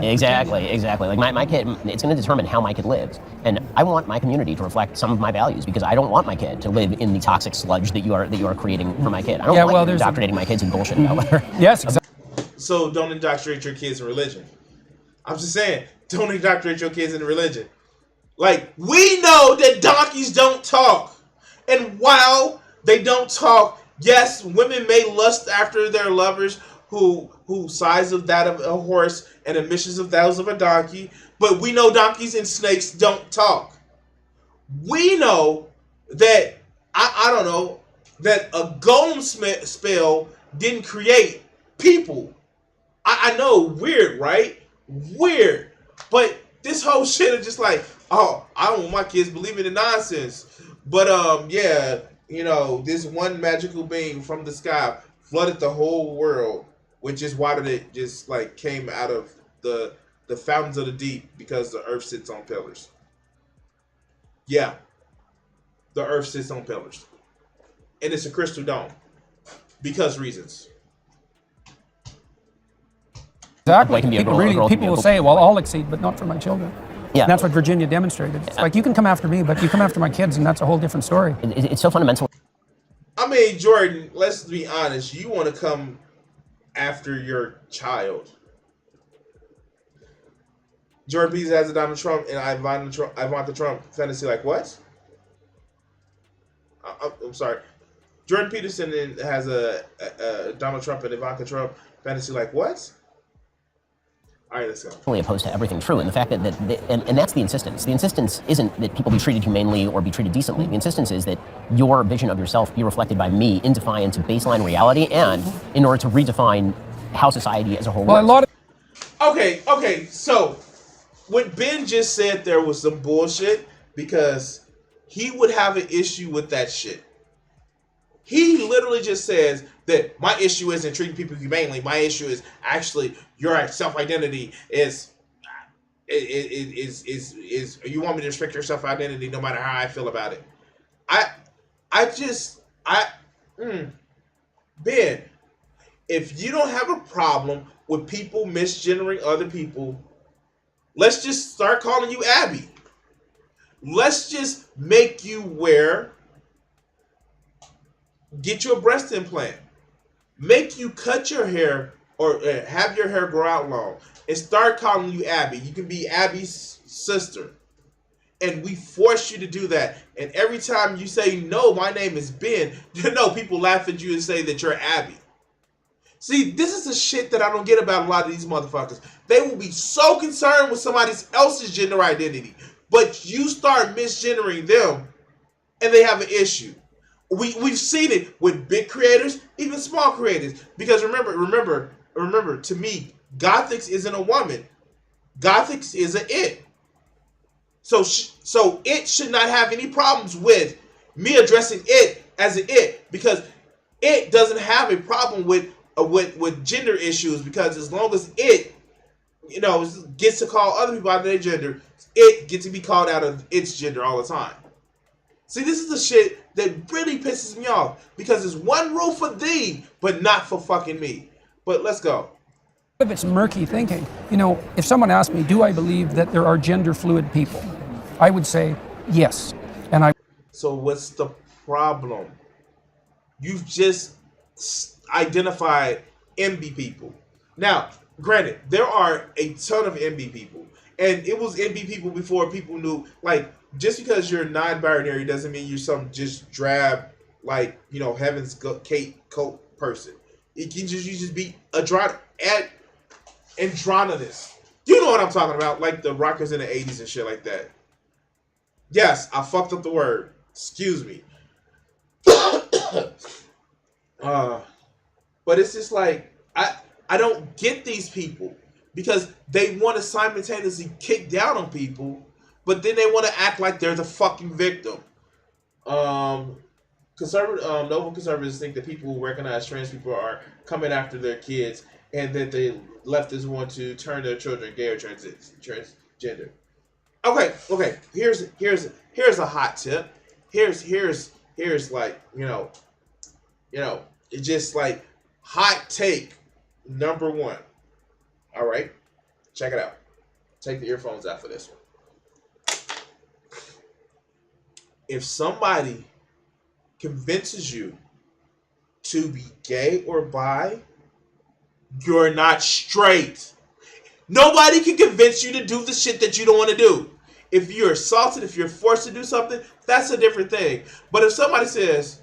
Exactly. Like my kid, it's going to determine how my kid lives, and I want my community to reflect some of my values because I don't want my kid to live in the toxic sludge that you are creating for my kid. I don't like indoctrinating my kids in bullshit about whether. Yes, exactly. So don't indoctrinate your kids in religion. I'm just saying, don't indoctrinate your kids in religion. Like, we know that donkeys don't talk, and while they don't talk, yes, women may lust after their lovers who size of that of a horse and emissions of those of a donkey, but we know donkeys and snakes don't talk. We know that, I don't know, that a golem spell didn't create people. I know, weird, right? Weird. But this whole shit is just like, oh, I don't want my kids believing in nonsense. But, yeah, this one magical being from the sky flooded the whole world, which is water that just like came out of the fountains of the deep because the earth sits on pillars. Yeah, the earth sits on pillars, and it's a crystal dome because reasons. Exactly. People will say, well, I'll exceed, but not for my children. Yeah. And that's what Virginia demonstrated. It's like, you can come after me, but you come after my kids, and that's a whole different story. It's so fundamental. I mean, Jordan, let's be honest. You want to come after your child. Jordan Peterson has a Donald Trump and Ivanka Trump fantasy like what? I'm sorry. Jordan Peterson has a Donald Trump and Ivanka Trump fantasy like what? All right, let's go. Fully opposed to everything true, and the fact that and that's the insistence. The insistence isn't that people be treated humanely or be treated decently. The insistence is that your vision of yourself be reflected by me in defiance of baseline reality, and in order to redefine how society as a whole works. Okay. So what Ben just said there was some bullshit because he would have an issue with that shit. He literally just says that my issue isn't treating people humanely. My issue is actually your self-identity is you want me to respect your self-identity no matter how I feel about it. Ben, if you don't have a problem with people misgendering other people, let's just start calling you Abby. Let's just make you get you a breast implant. make you cut your hair or have your hair grow out long and start calling you Abby. You can be Abby's sister. And we force you to do that. And every time you say, no, my name is Ben, people laugh at you and say that you're Abby. See, this is the shit that I don't get about a lot of these motherfuckers. They will be so concerned with somebody else's gender identity, but you start misgendering them, and they have an issue. We've seen it with big creators, even small creators. Because remember, to me, Gothics isn't a woman. Gothics is an it. So it should not have any problems with me addressing it as an it, because it doesn't have a problem with gender issues, because as long as it, gets to call other people out of their gender, it gets to be called out of its gender all the time. See, this is the shit that really pisses me off, because it's one rule for thee, but not for fucking me. But let's go. If it's murky thinking, if someone asked me, do I believe that there are gender fluid people? I would say yes. So what's the problem? You've just identified MB people. Now, granted, there are a ton of MB people, and it was MB people before people knew. Like, just because you're non-binary doesn't mean you're some just drab, Heaven's Gate cult person. It can you just be androgynous. You know what I'm talking about, like the rockers in the 80s and shit like that. Yes, I fucked up the word. Excuse me. But it's just like, I don't get these people, because they want to simultaneously kick down on people, but then they want to act like they're the fucking victim. Noble conservatives think that people who recognize trans people are coming after their kids, and that the leftists want to turn their children gay or transgender. Okay. Here's a hot tip. Here's like, it's just like hot take number one. All right, check it out. Take the earphones out for this one. If somebody convinces you to be gay or bi, you're not straight. Nobody can convince you to do the shit that you don't want to do. If you're assaulted, if you're forced to do something, that's a different thing. But if somebody says,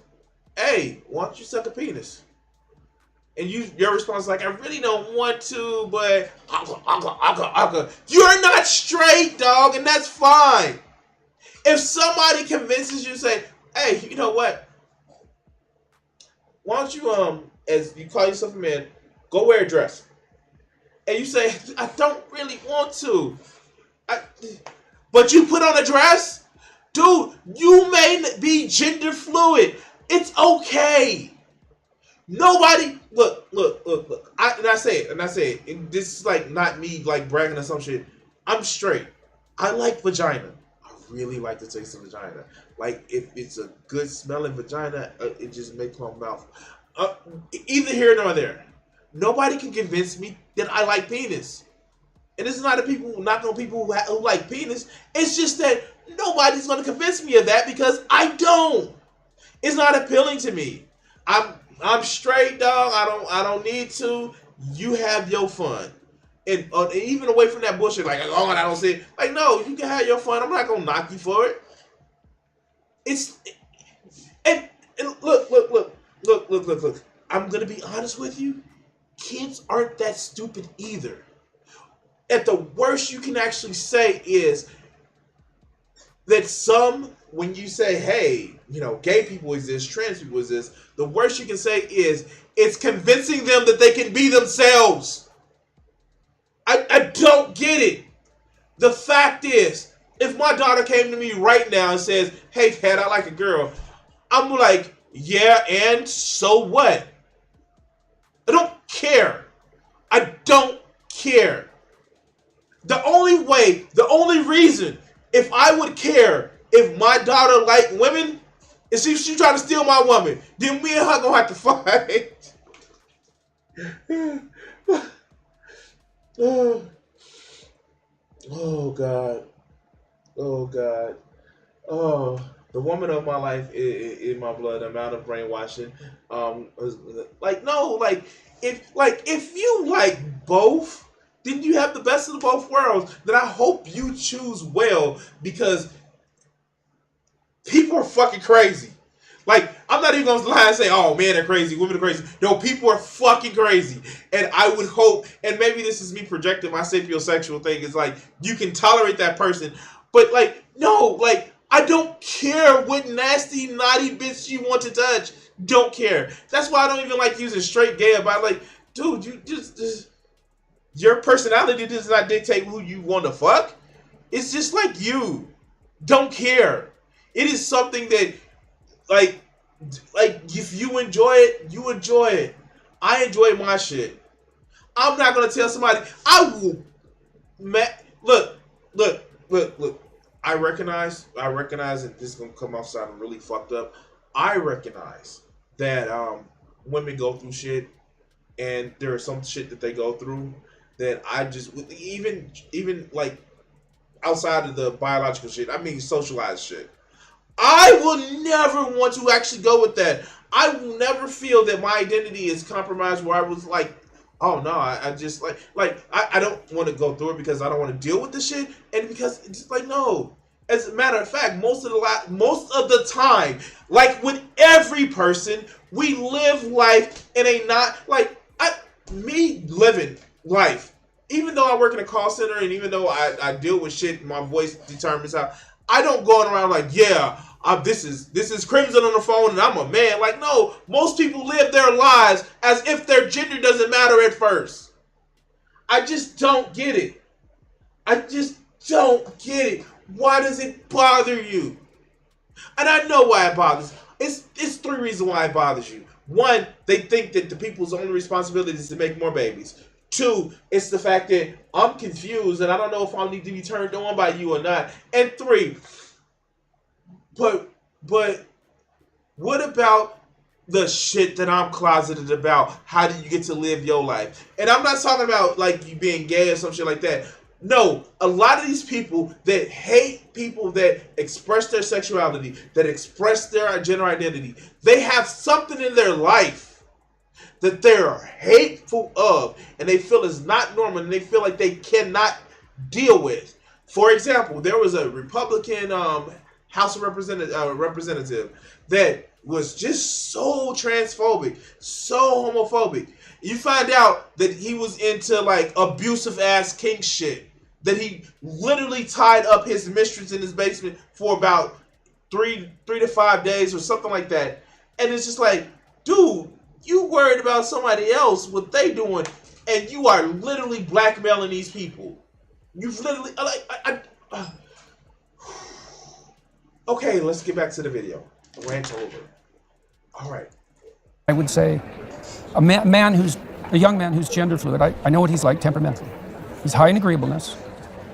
hey, why don't you suck a penis? And your response is like, I really don't want to, but you're not straight, dog, and that's fine. If somebody convinces you, say, hey, you know what? Why don't you, as you call yourself a man, go wear a dress. And you say, I don't really want to. But you put on a dress? Dude, you may be gender fluid. It's okay. Nobody, look. I say it. And this is like not me like bragging or some shit. I'm straight. I like vagina. I really like the taste of vagina. Like, if it's a good smelling vagina, it just makes my mouth. Either here nor there. Nobody can convince me that I like penis. And this is not knocking on people who like penis. It's just that nobody's going to convince me of that, because I don't. It's not appealing to me. I'm straight, dog. I don't need to. You have your fun. And even away from that bullshit, like, oh, I don't see it. Like, no, you can have your fun. I'm not going to knock you for it. And look. I'm going to be honest with you. Kids aren't that stupid either. At the worst you can actually say is that when you say, hey, gay people exist, trans people exist, the worst you can say is it's convincing them that they can be themselves. I don't get it. The fact is, if my daughter came to me right now and says, hey, Dad, I like a girl, I'm like, yeah, and so what? I don't care. I don't care. The only reason, if I would care if my daughter liked women, is if she trying to steal my woman, then me and her gonna have to fight. Oh God. the woman of my life in my blood. I'm out of brainwashing. Like no, like if you like both, then you have the best of the both worlds. Then I hope you choose well because people are fucking crazy. Like, I'm not even going to lie and say, oh, man, they're crazy, women are crazy. No, people are fucking crazy. And I would hope, and maybe this is me projecting my sapiosexual thing, is like, you can tolerate that person. But, like, no, like, I don't care what nasty, naughty bitch you want to touch. Don't care. That's why I don't even like using straight gay about, like, dude, you just your personality does not dictate who you want to fuck. It's just like you. Don't care. It is something that, like if you enjoy it, you enjoy it. I enjoy my shit. I'm not gonna tell somebody. I will. Look. I recognize, and this is gonna come off sounding really fucked up. I recognize that women go through shit, and there is some shit that they go through that I just even like outside of the biological shit. I mean, socialized shit. I will never want to actually go with that. I will never feel that my identity is compromised where I was like, oh no, I just I don't want to go through it because I don't want to deal with the shit, and because it's just like, no. As a matter of fact, most of the time, like with every person, we live life in a not like me living life. Even though I work in a call center and even though I deal with shit, my voice determines how. I don't go around like, yeah, this is Crimson on the phone and I'm a man. Like, no, most people live their lives as if their gender doesn't matter at first. I just don't get it. I just don't get it. Why does it bother you? And I know why it bothers you. It's three reasons why it bothers you. One, they think that the people's only responsibility is to make more babies. Two, it's the fact that I'm confused and I don't know if I need to be turned on by you or not. And three, but what about the shit that I'm closeted about? How do you get to live your life? And I'm not talking about like you being gay or some shit like that. No, a lot of these people that hate people that express their sexuality, that express their gender identity, they have something in their life that they are hateful of and they feel is not normal and they feel like they cannot deal with. For example, there was a Republican House of Representative that was just so transphobic, so homophobic. You find out that he was into like abusive ass kink shit. That he literally tied up his mistress in his basement for about 3 to 5 days or something like that. And it's just like, dude, you worried about somebody else, what they doing, and you are literally blackmailing these people. You've literally Okay, let's get back to the video. Rant over. All right. I would say a young man who's gender fluid, I know what he's like temperamentally. He's high in agreeableness.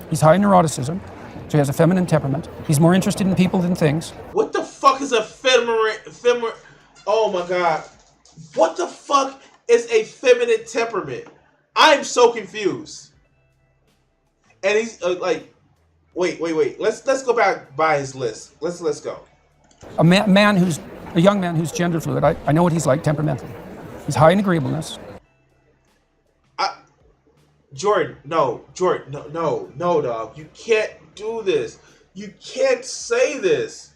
He's high in neuroticism. So he has a feminine temperament. He's more interested in people than things. What the fuck is a feminine? Oh my God. What the fuck is a feminine temperament? I'm so confused. And he's like, wait. Let's go back by his list. Let's go. A young man who's gender fluid, I know what he's like temperamentally. He's high in agreeableness. Jordan, no, dog. You can't do this. You can't say this.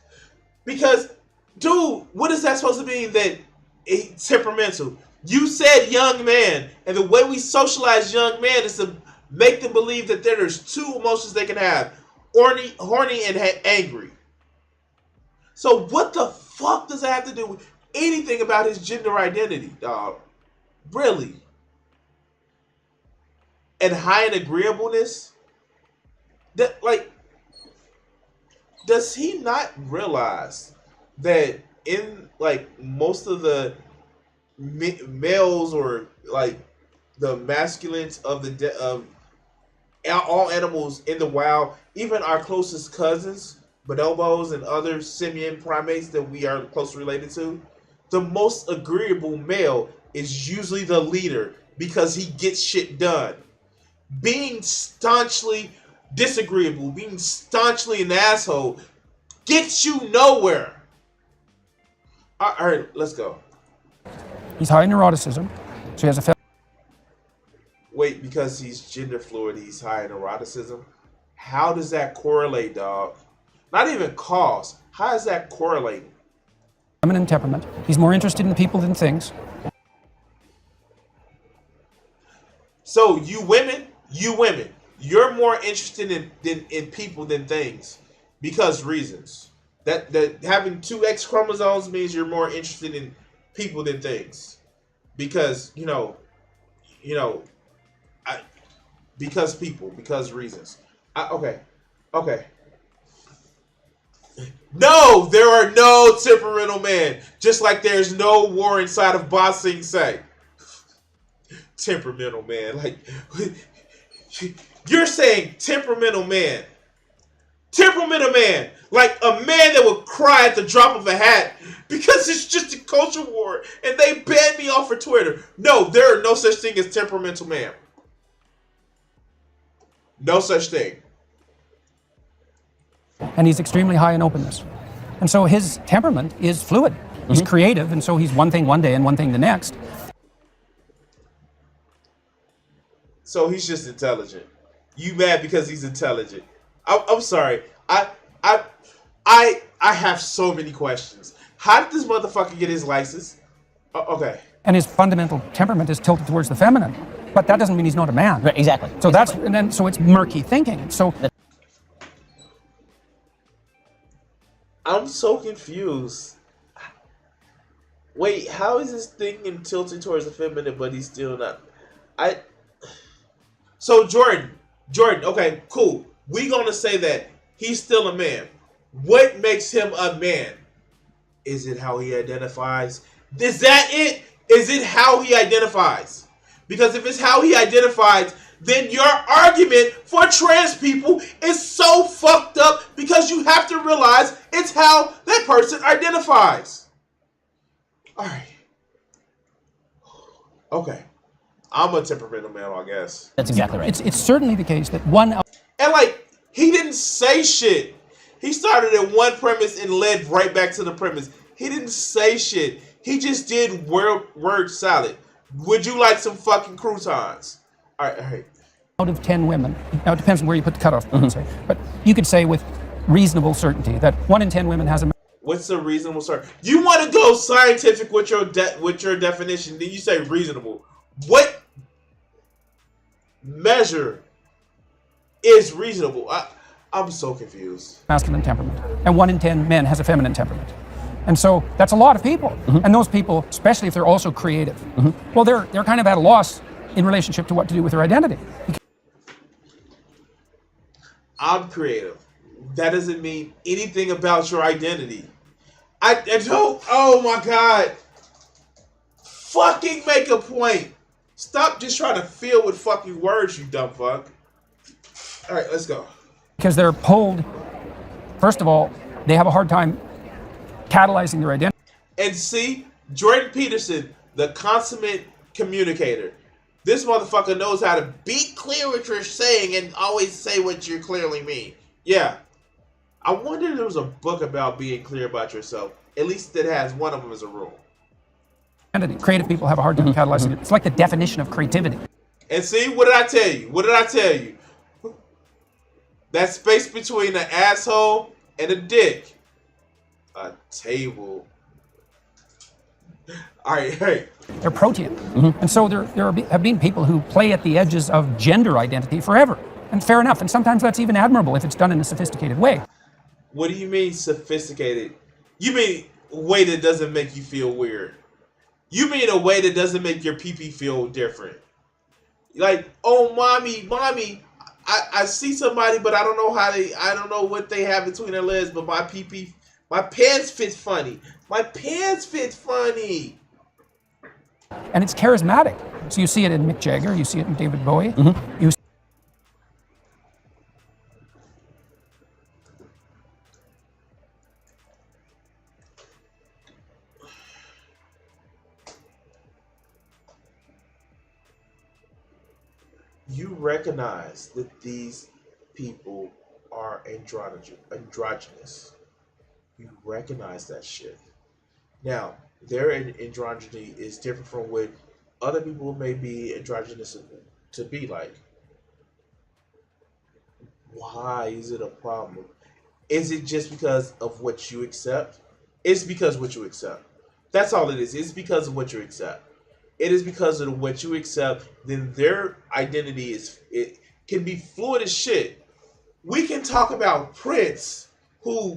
Because, dude, what is that supposed to mean that it's temperamental? You said young man, and the way we socialize young man is to make them believe that there's two emotions they can have. Horny and angry. So what the fuck does that have to do with anything about his gender identity, dog? Really? And high in agreeableness? That, like, does he not realize that in, like, most of the males or, like, the masculines of all animals in the wild, even our closest cousins, bonobos and other simian primates that we are closely related to, the most agreeable male is usually the leader because he gets shit done. Being staunchly disagreeable, being staunchly an asshole gets you nowhere. All right, let's go. He's high in neuroticism, so he has a Wait, because he's gender fluid, he's high in eroticism. How does that correlate, dog? Not even cause. How is that correlating? feminine temperament. He's more interested in people than things. So you women, you're more interested in people than things because reasons. That having two X chromosomes means you're more interested in people than things because because reasons. Okay. No, there are no temperamental men. Just like there's no war inside of Ba Sing Se. Temperamental man, like you're saying temperamental man, like a man that would cry at the drop of a hat because it's just a culture war and they banned me off for Twitter. No, there are no such thing as temperamental man. No such thing. And he's extremely high in openness. And so his temperament is fluid. He's creative, and so he's one thing one day and one thing the next. So he's just intelligent. You mad because he's intelligent? I'm sorry. I have so many questions. How did this motherfucker get his license? Okay. And his fundamental temperament is tilted towards the feminine, but that doesn't mean he's not a man. Right, exactly. So so it's murky thinking. So I'm so confused. Wait, how is this thinking tilted towards the feminine, but he's still not? So Jordan, okay, cool. We gonna say that he's still a man. What makes him a man? Is it how he identifies? Is that it? Is it how he identifies? Because if it's how he identifies, then your argument for trans people is so fucked up because you have to realize it's how that person identifies. All right. Okay. I'm a temperamental man, I guess. That's exactly right. it's certainly the case that one... And like, he didn't say shit. He started at one premise and led right back to the premise. He didn't say shit. He just did word salad. Would you like some fucking croutons? All right. Out of 10 women, now it depends on where you put the cutoff, say, but you could say with reasonable certainty that 1 in 10 women has a... What's a reasonable certainty? You want to go scientific with your definition, then you say reasonable. What measure is reasonable? I'm so confused. Masculine temperament, and 1 in 10 men has a feminine temperament. And so that's a lot of people. And those people, especially if they're also creative, well, they're kind of at a loss in relationship to what to do with their identity. I'm creative. That doesn't mean anything about your identity. I don't. Oh my God. Fucking make a point. Stop just trying to fill with fucking words, you dumb fuck. All right, let's go. Because they're pulled, first of all, they have a hard time catalyzing their identity. And see, Jordan Peterson, the consummate communicator. This motherfucker knows how to be clear what you're saying and always say what you clearly mean. Yeah. I wonder if there was a book about being clear about yourself. At least it has one of them as a rule. Creative people have a hard time catalyzing it. It's like the definition of creativity. And see, what did I tell you? What did I tell you? That space between an asshole and a dick. A table. All right, hey. They're protean. And so there have been people who play at the edges of gender identity forever. And fair enough. And sometimes that's even admirable if it's done in a sophisticated way. What do you mean sophisticated? You mean a way that doesn't make you feel weird. You mean a way that doesn't make your pee-pee feel different. Like, oh, mommy, I see somebody, but I don't know what they have between their legs, but my pee-pee, my pants fit funny. My pants fit funny. And it's charismatic. So you see it in Mick Jagger, you see it in David Bowie. You recognize that these people are androgynous. you recognize that shit. Now, their androgyny is different from what other people may be androgynous to be like. Why is it a problem? Is it just because of what you accept? It's because what you accept. That's all it is. It's because of what you accept. It is because of what you accept. Then their identity it can be fluid as shit. We can talk about Prince, who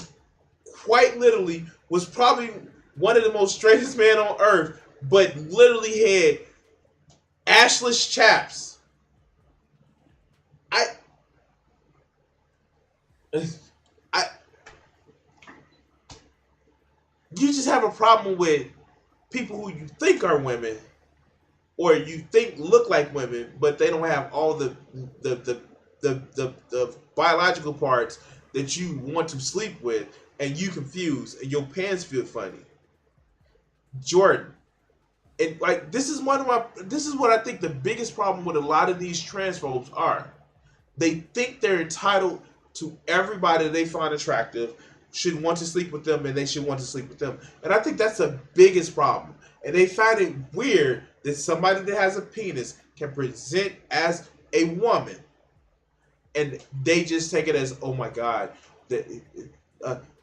quite literally was probably one of the most straightest men on earth, but literally had ashless chaps. You just have a problem with people who you think are women, or you think look like women, but they don't have all the biological parts that you want to sleep with, and you confused, and your pants feel funny. Jordan, and like this is what I think the biggest problem with a lot of these transphobes are. They think they're entitled to everybody they find attractive, should want to sleep with them, and they should want to sleep with them. And I think that's the biggest problem. And they find it weird that somebody that has a penis can present as a woman, and they just take it as, oh my God,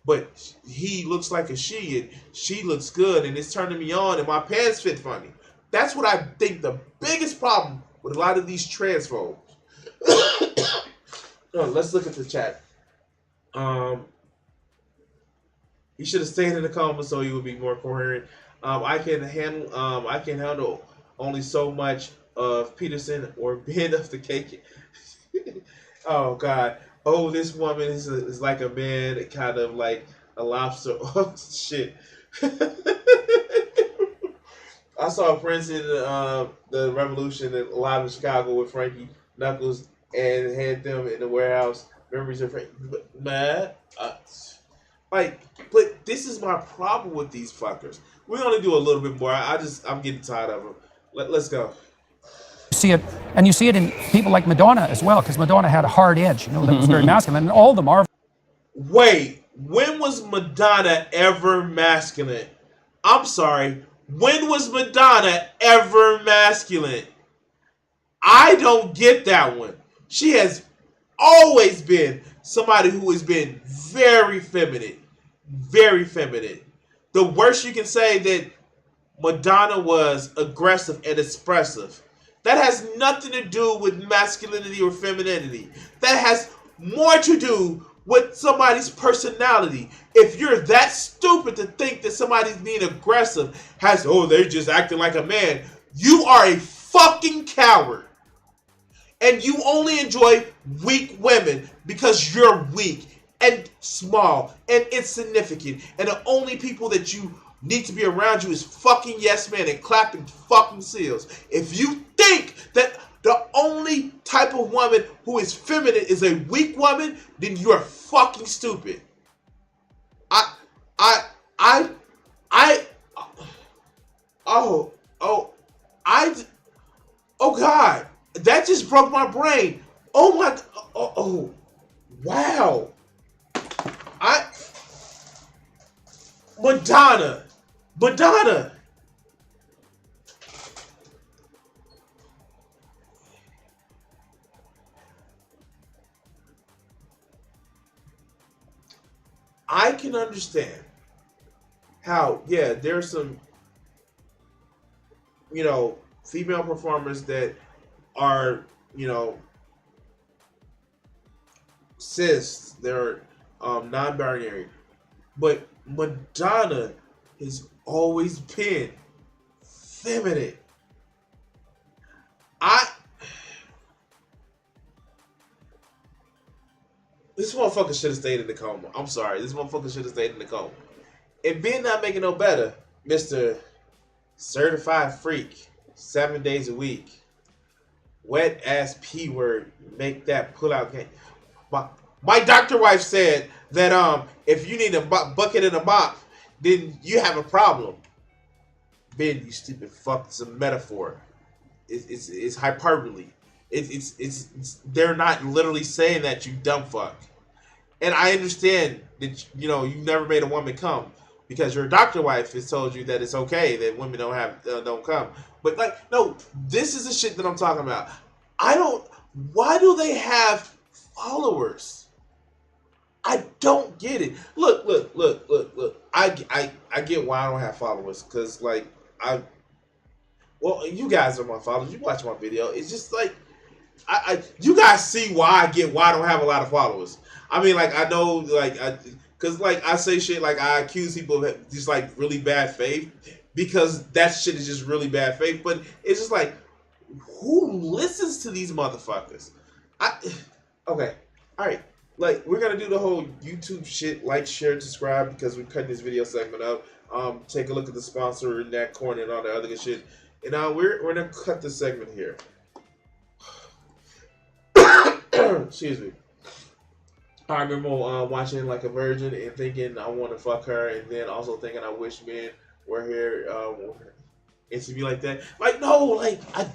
but he looks like a she, and she looks good, and it's turning me on, and my pants fit funny. That's what I think the biggest problem with a lot of these transphobes. Let's look at the chat. He should have stayed in the coma so he would be more coherent. I can handle only so much of Peterson or Ben of the cake. Oh God. Oh, this woman is like a man, kind of like a lobster. Oh shit. I saw Prince in the Revolution live in Chicago with Frankie Knuckles and had them in the warehouse. Memories of Frankie. Man, but this is my problem with these fuckers. We're gonna do a little bit more. I'm getting tired of them. Let's go. See it, and you see it in people like Madonna as well, because Madonna had a hard edge, that was very masculine, and all of them are. Wait, when was Madonna ever masculine? I'm sorry, when was Madonna ever masculine? I don't get that one. She has always been somebody who has been very feminine. Very feminine. The worst you can say that Madonna was aggressive and expressive. That has nothing to do with masculinity or femininity. That has more to do with somebody's personality. If you're that stupid to think that somebody's being aggressive they're just acting like a man, you are a fucking coward. And you only enjoy weak women because you're weak and small and insignificant. And the only people that you need to be around you is fucking yes men and clapping fucking seals. If you think that the only type of woman who is feminine is a weak woman, then you're fucking stupid. Oh God, that just broke my brain. Wow. Madonna. I can understand how, there's some, female performers that are, cis, they're non-binary. But Madonna has always been feminine. This motherfucker should have stayed in the coma. I'm sorry. This motherfucker should have stayed in the coma. And Ben not making no better, Mr. Certified Freak, 7 days a week. Wet ass P word, make that pull out game. My doctor wife said that if you need a bucket and a mop, then you have a problem. Ben, you stupid fuck, it's a metaphor. It's hyperbole. It's they're not literally saying that, you dumb fuck. And I understand that, you know, you've never made a woman come because your doctor wife has told you that it's okay that women don't come. But like, no, this is the shit that I'm talking about. Why do they have followers? I don't get it. Look. I get why I don't have followers because like well, you guys are my followers. You watch my video. It's just like you guys see why I don't have a lot of followers. I mean, like I know, like because like I say shit like I accuse people of just like really bad faith because that shit is just really bad faith. But it's just like, who listens to these motherfuckers? Okay, all right. Like we're gonna do the whole YouTube shit, like, share, subscribe because we're cutting this video segment up. Take a look at the sponsor in that corner and all the other good shit. And now we're gonna cut this segment here. Excuse me. I remember watching Like a Virgin and thinking I want to fuck her, and then also thinking I wish men were here and to be like that. Like no, like I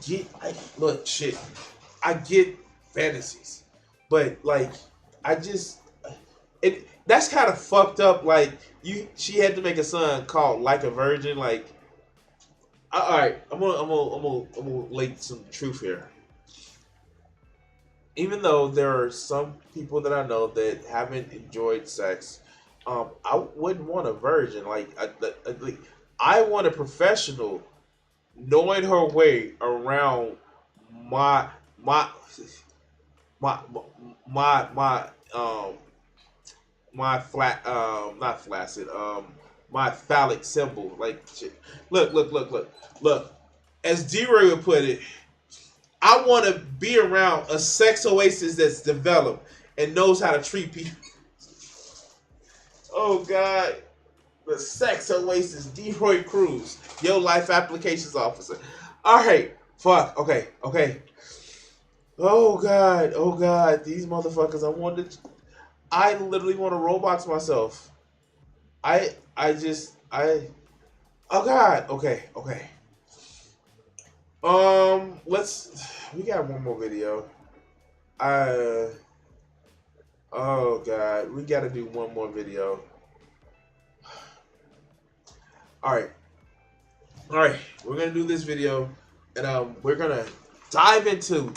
get fantasies, but like that's kind of fucked up. Like she had to make a son called Like a Virgin. Like all right, I'm gonna lay some truth here. Even though there are some people that I know that haven't enjoyed sex, I wouldn't want a virgin. Like I want a professional knowing her way around my my my my my my flat not flaccid my phallic symbol. Like shit. Look. As D-Ray would put it, I want to be around a sex oasis that's developed and knows how to treat people. Oh God, the sex oasis, D-Roy Cruz, your life applications officer. All right, fuck. Okay. Oh God, these motherfuckers. I literally want to Roblox myself. Oh God. Okay. We got one more video. Oh God, we gotta do one more video. All right, we're gonna do this video, and we're gonna dive into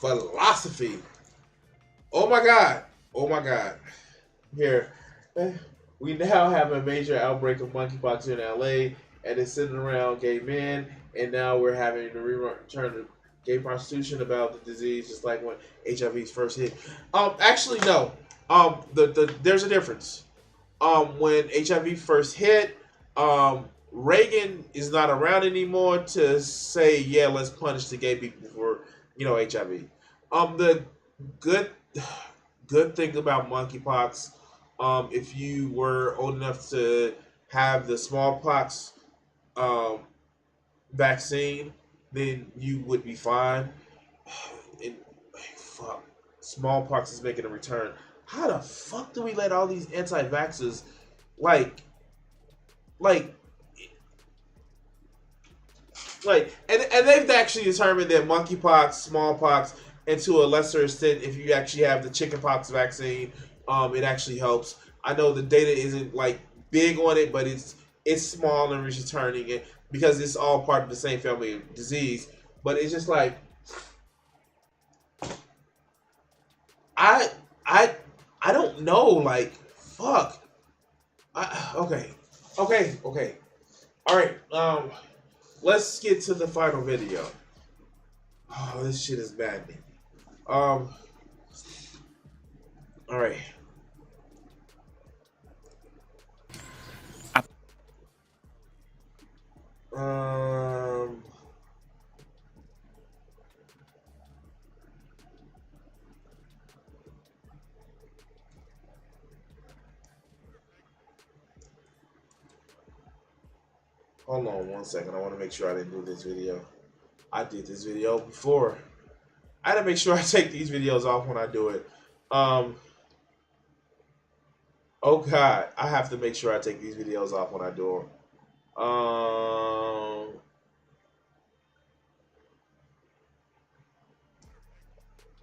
philosophy. Oh my God. Here, we now have a major outbreak of monkeypox in LA, and it's sitting around gay men, and now we're having to return to gay prostitution about the disease, just like when HIV first hit. Actually, no. There's a difference. When HIV first hit, Reagan is not around anymore to say, yeah, let's punish the gay people for, HIV. The good thing about monkeypox, if you were old enough to have the smallpox vaccine, then you would be fine. And fuck, smallpox is making a return. How the fuck do we let all these anti-vaxxers and they've actually determined that monkeypox, smallpox, and to a lesser extent, if you actually have the chickenpox vaccine, it actually helps. I know the data isn't like big on it, but it's small and returning it because it's all part of the same family of disease. But it's just like I don't know. Like fuck. Okay. All right. Let's get to the final video. Oh, this shit is maddening. All right. Hold on one second. I want to make sure I didn't do this video. I did this video before. I had to make sure I take these videos off when I do it. Oh God, I have to make sure I take these videos off when I do them.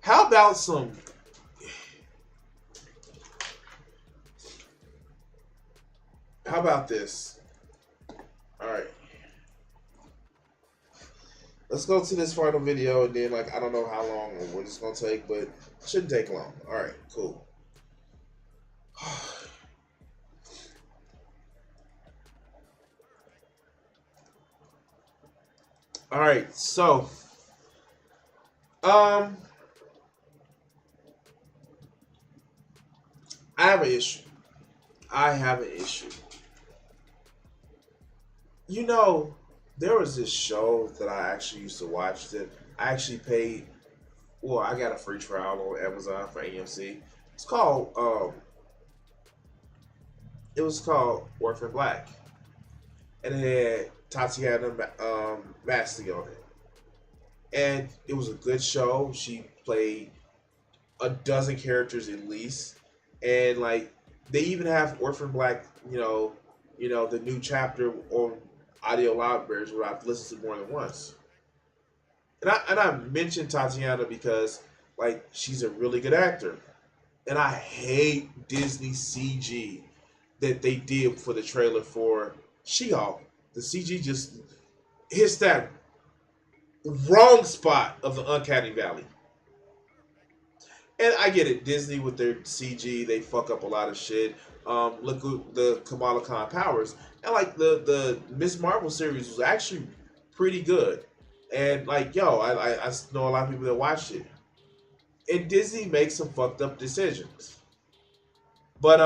How about some? How about this? All right. Let's go to this final video, and then, like, I don't know how long or what it's going to take, but it shouldn't take long. All right, cool. All right, so, I have an issue. You know, there was this show that I actually used to watch that I actually paid. Well, I got a free trial on Amazon for AMC. It's called it was called Orphan Black, and it had Tatiana Maslany on it, and it was a good show. She played a dozen characters at least, and like they even have Orphan Black, the new chapter on audio libraries where I've listened to more than once. And I mentioned Tatiana because like she's a really good actor, and I hate Disney CG that they did for the trailer for She-Hulk. The CG just hits that wrong spot of the uncanny valley. And I get it, Disney with their CG, they fuck up a lot of shit. Look at the Kamala Khan powers, and like the Miss Marvel series was actually pretty good. And like, I know a lot of people that watched it. And Disney makes some fucked up decisions. But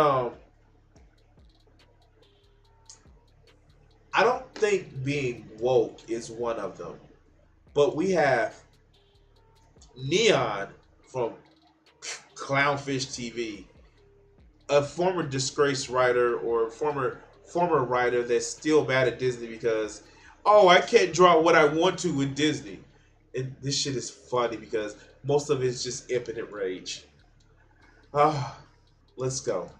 I don't think being woke is one of them. But we have Neon from Clownfish TV, a former disgraced writer or former writer that's still mad at Disney because, oh, I can't draw what I want to with Disney. And this shit is funny because most of it's just impotent rage. Let's go.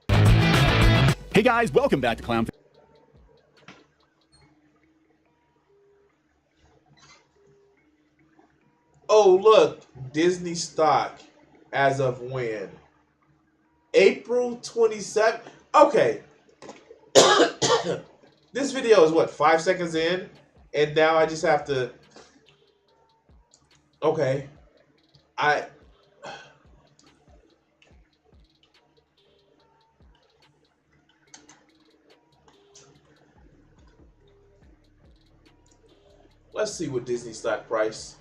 Hey guys, welcome back to Clownfish. Oh, look, Disney stock as of when? April 27th? Okay. This video is what, 5 seconds in? And now I just have to... Okay. Let's see what Disney stock price.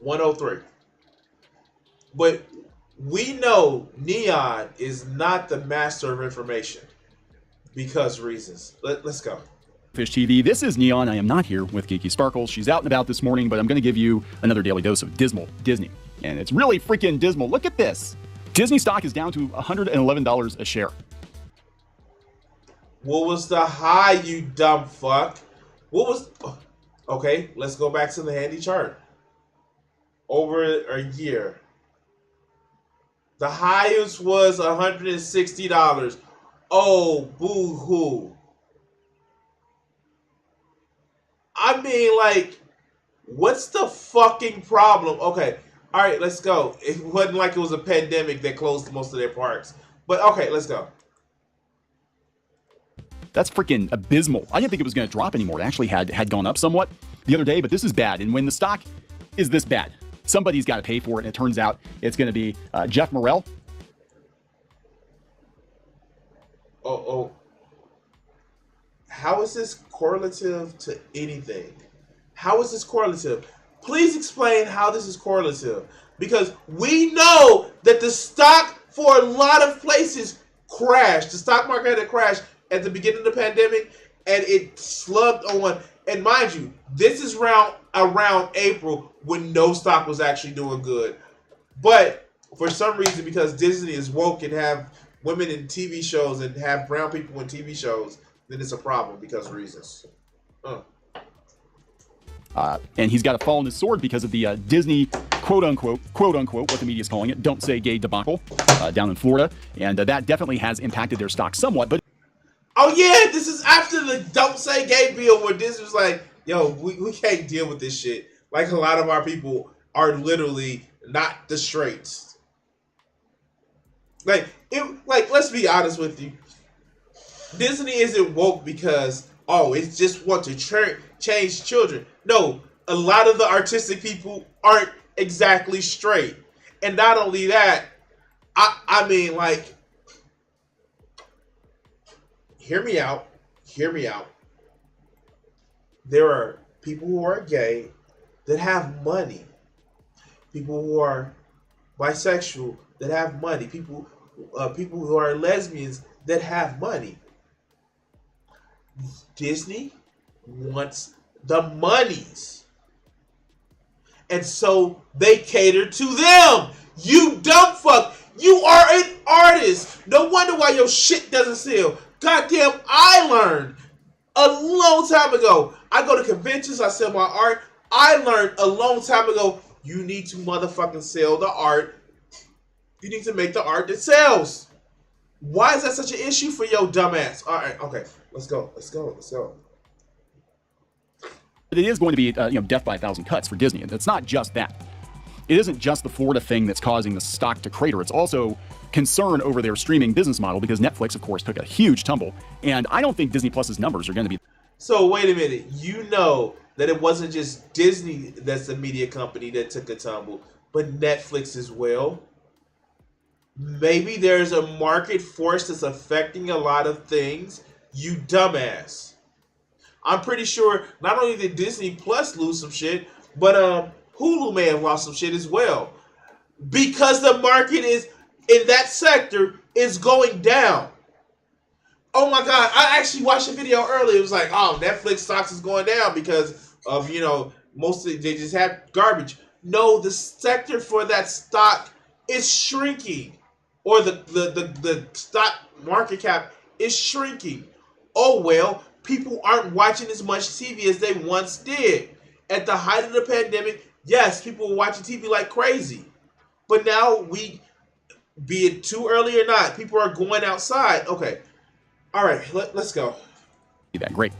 $103. But we know Neon is not the master of information because reasons. Let's go. Fish TV. This is Neon. I am not here with Geeky Sparkles. She's out and about this morning, but I'm going to give you another daily dose of dismal Disney. And it's really freaking dismal. Look at this. Disney stock is down to $111 a share. What was the high, you dumb fuck? What was... Okay, let's go back to the handy chart. Over a year. The highest was $160. Oh, boo-hoo. I mean, like, what's the fucking problem? Okay, all right, let's go. It wasn't like it was a pandemic that closed most of their parks. But, okay, let's go. That's freaking abysmal. I didn't think it was going to drop anymore. It actually had gone up somewhat the other day, but this is bad. And when the stock is this bad, somebody's got to pay for it. And it turns out it's going to be Jeff Morrell. Oh. How is this correlative to anything? How is this correlative? Please explain how this is correlative. Because we know that the stock for a lot of places crashed. The stock market had crashed at the beginning of the pandemic, and it slugged on. And mind you, this is around April when no stock was actually doing good. But for some reason, because Disney is woke and have women in TV shows and have brown people in TV shows, then it's a problem because of reasons. And he's got to fall on his sword because of the Disney quote unquote, what the media is calling it, don't say gay debacle down in Florida. And that definitely has impacted their stock somewhat. But oh yeah, this is after the don't say gay bill where Disney was like, yo, we can't deal with this shit. Like a lot of our people are literally not the straights. Like, let's be honest with you. Disney isn't woke because, oh, it's just want to change children. No, a lot of the artistic people aren't exactly straight. And not only that, I mean, like, hear me out. There are people who are gay that have money. People who are bisexual that have money. People who are lesbians that have money. Disney wants the monies. And so they cater to them. You dumb fuck. You are an artist. No wonder why your shit doesn't sell. Goddamn, I learned a long time ago. I go to conventions, I sell my art. I learned a long time ago, you need to motherfucking sell the art. You need to make the art that sells. Why is that such an issue for your dumbass? All right, okay, let's go. But it is going to be, death by 1,000 cuts for Disney. And it's not just that. It isn't just the Florida thing that's causing the stock to crater. It's also concern over their streaming business model because Netflix, of course, took a huge tumble. And I don't think Disney Plus's numbers are going to be... So wait a minute. You know that it wasn't just Disney that's the media company that took a tumble, but Netflix as well. Maybe there's a market force that's affecting a lot of things. You dumbass. I'm pretty sure not only did Disney Plus lose some shit, but Hulu may have lost some shit as well. Because the market is in that sector is going down. Oh my God, I actually watched a video earlier. It was like, oh, Netflix stocks is going down because of, mostly they just have garbage. No, the sector for that stock is shrinking. Or the stock market cap is shrinking. Oh well, people aren't watching as much TV as they once did. At the height of the pandemic, yes, people were watching TV like crazy. But now be it too early or not, people are going outside. Okay. All right, let's go. That great.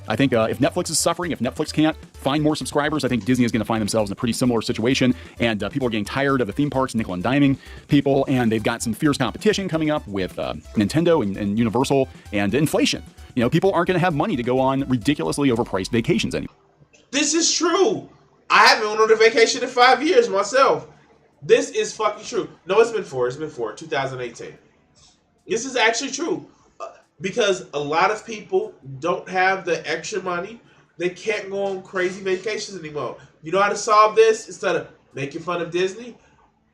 I think if Netflix is suffering, if Netflix can't find more subscribers, I think Disney is going to find themselves in a pretty similar situation. And people are getting tired of the theme parks, nickel and diming people. And they've got some fierce competition coming up with Nintendo and Universal and inflation. People aren't going to have money to go on ridiculously overpriced vacations anymore. This is true. I haven't went on a vacation in 5 years myself. This is fucking true. No, it's been 2018. This is actually true. Because a lot of people don't have the extra money. They can't go on crazy vacations anymore. You know how to solve this? Instead of making fun of Disney,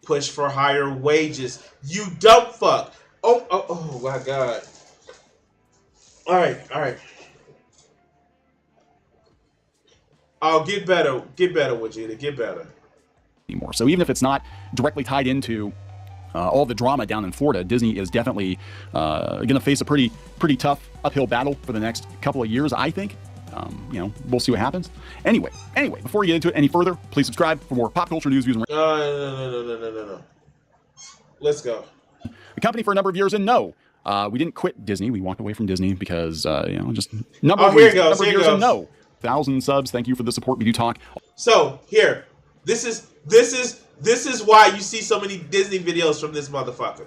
push for higher wages. You dumb fuck. Oh my God. All right. I'll get better, Vegeta. Get better. Anymore. So even if it's not directly tied into all the drama down in Florida, Disney is definitely going to face a pretty tough uphill battle for the next couple of years, I think. We'll see what happens. Anyway, before we get into it any further, please subscribe for more pop culture news, views, and... No. Let's go. The company for a number of years, and no, we didn't quit Disney. We walked away from Disney because, just number of years, and no. 1,000 subs. Thank you for the support. We do talk. So, here. This is why you see so many Disney videos from this motherfucker.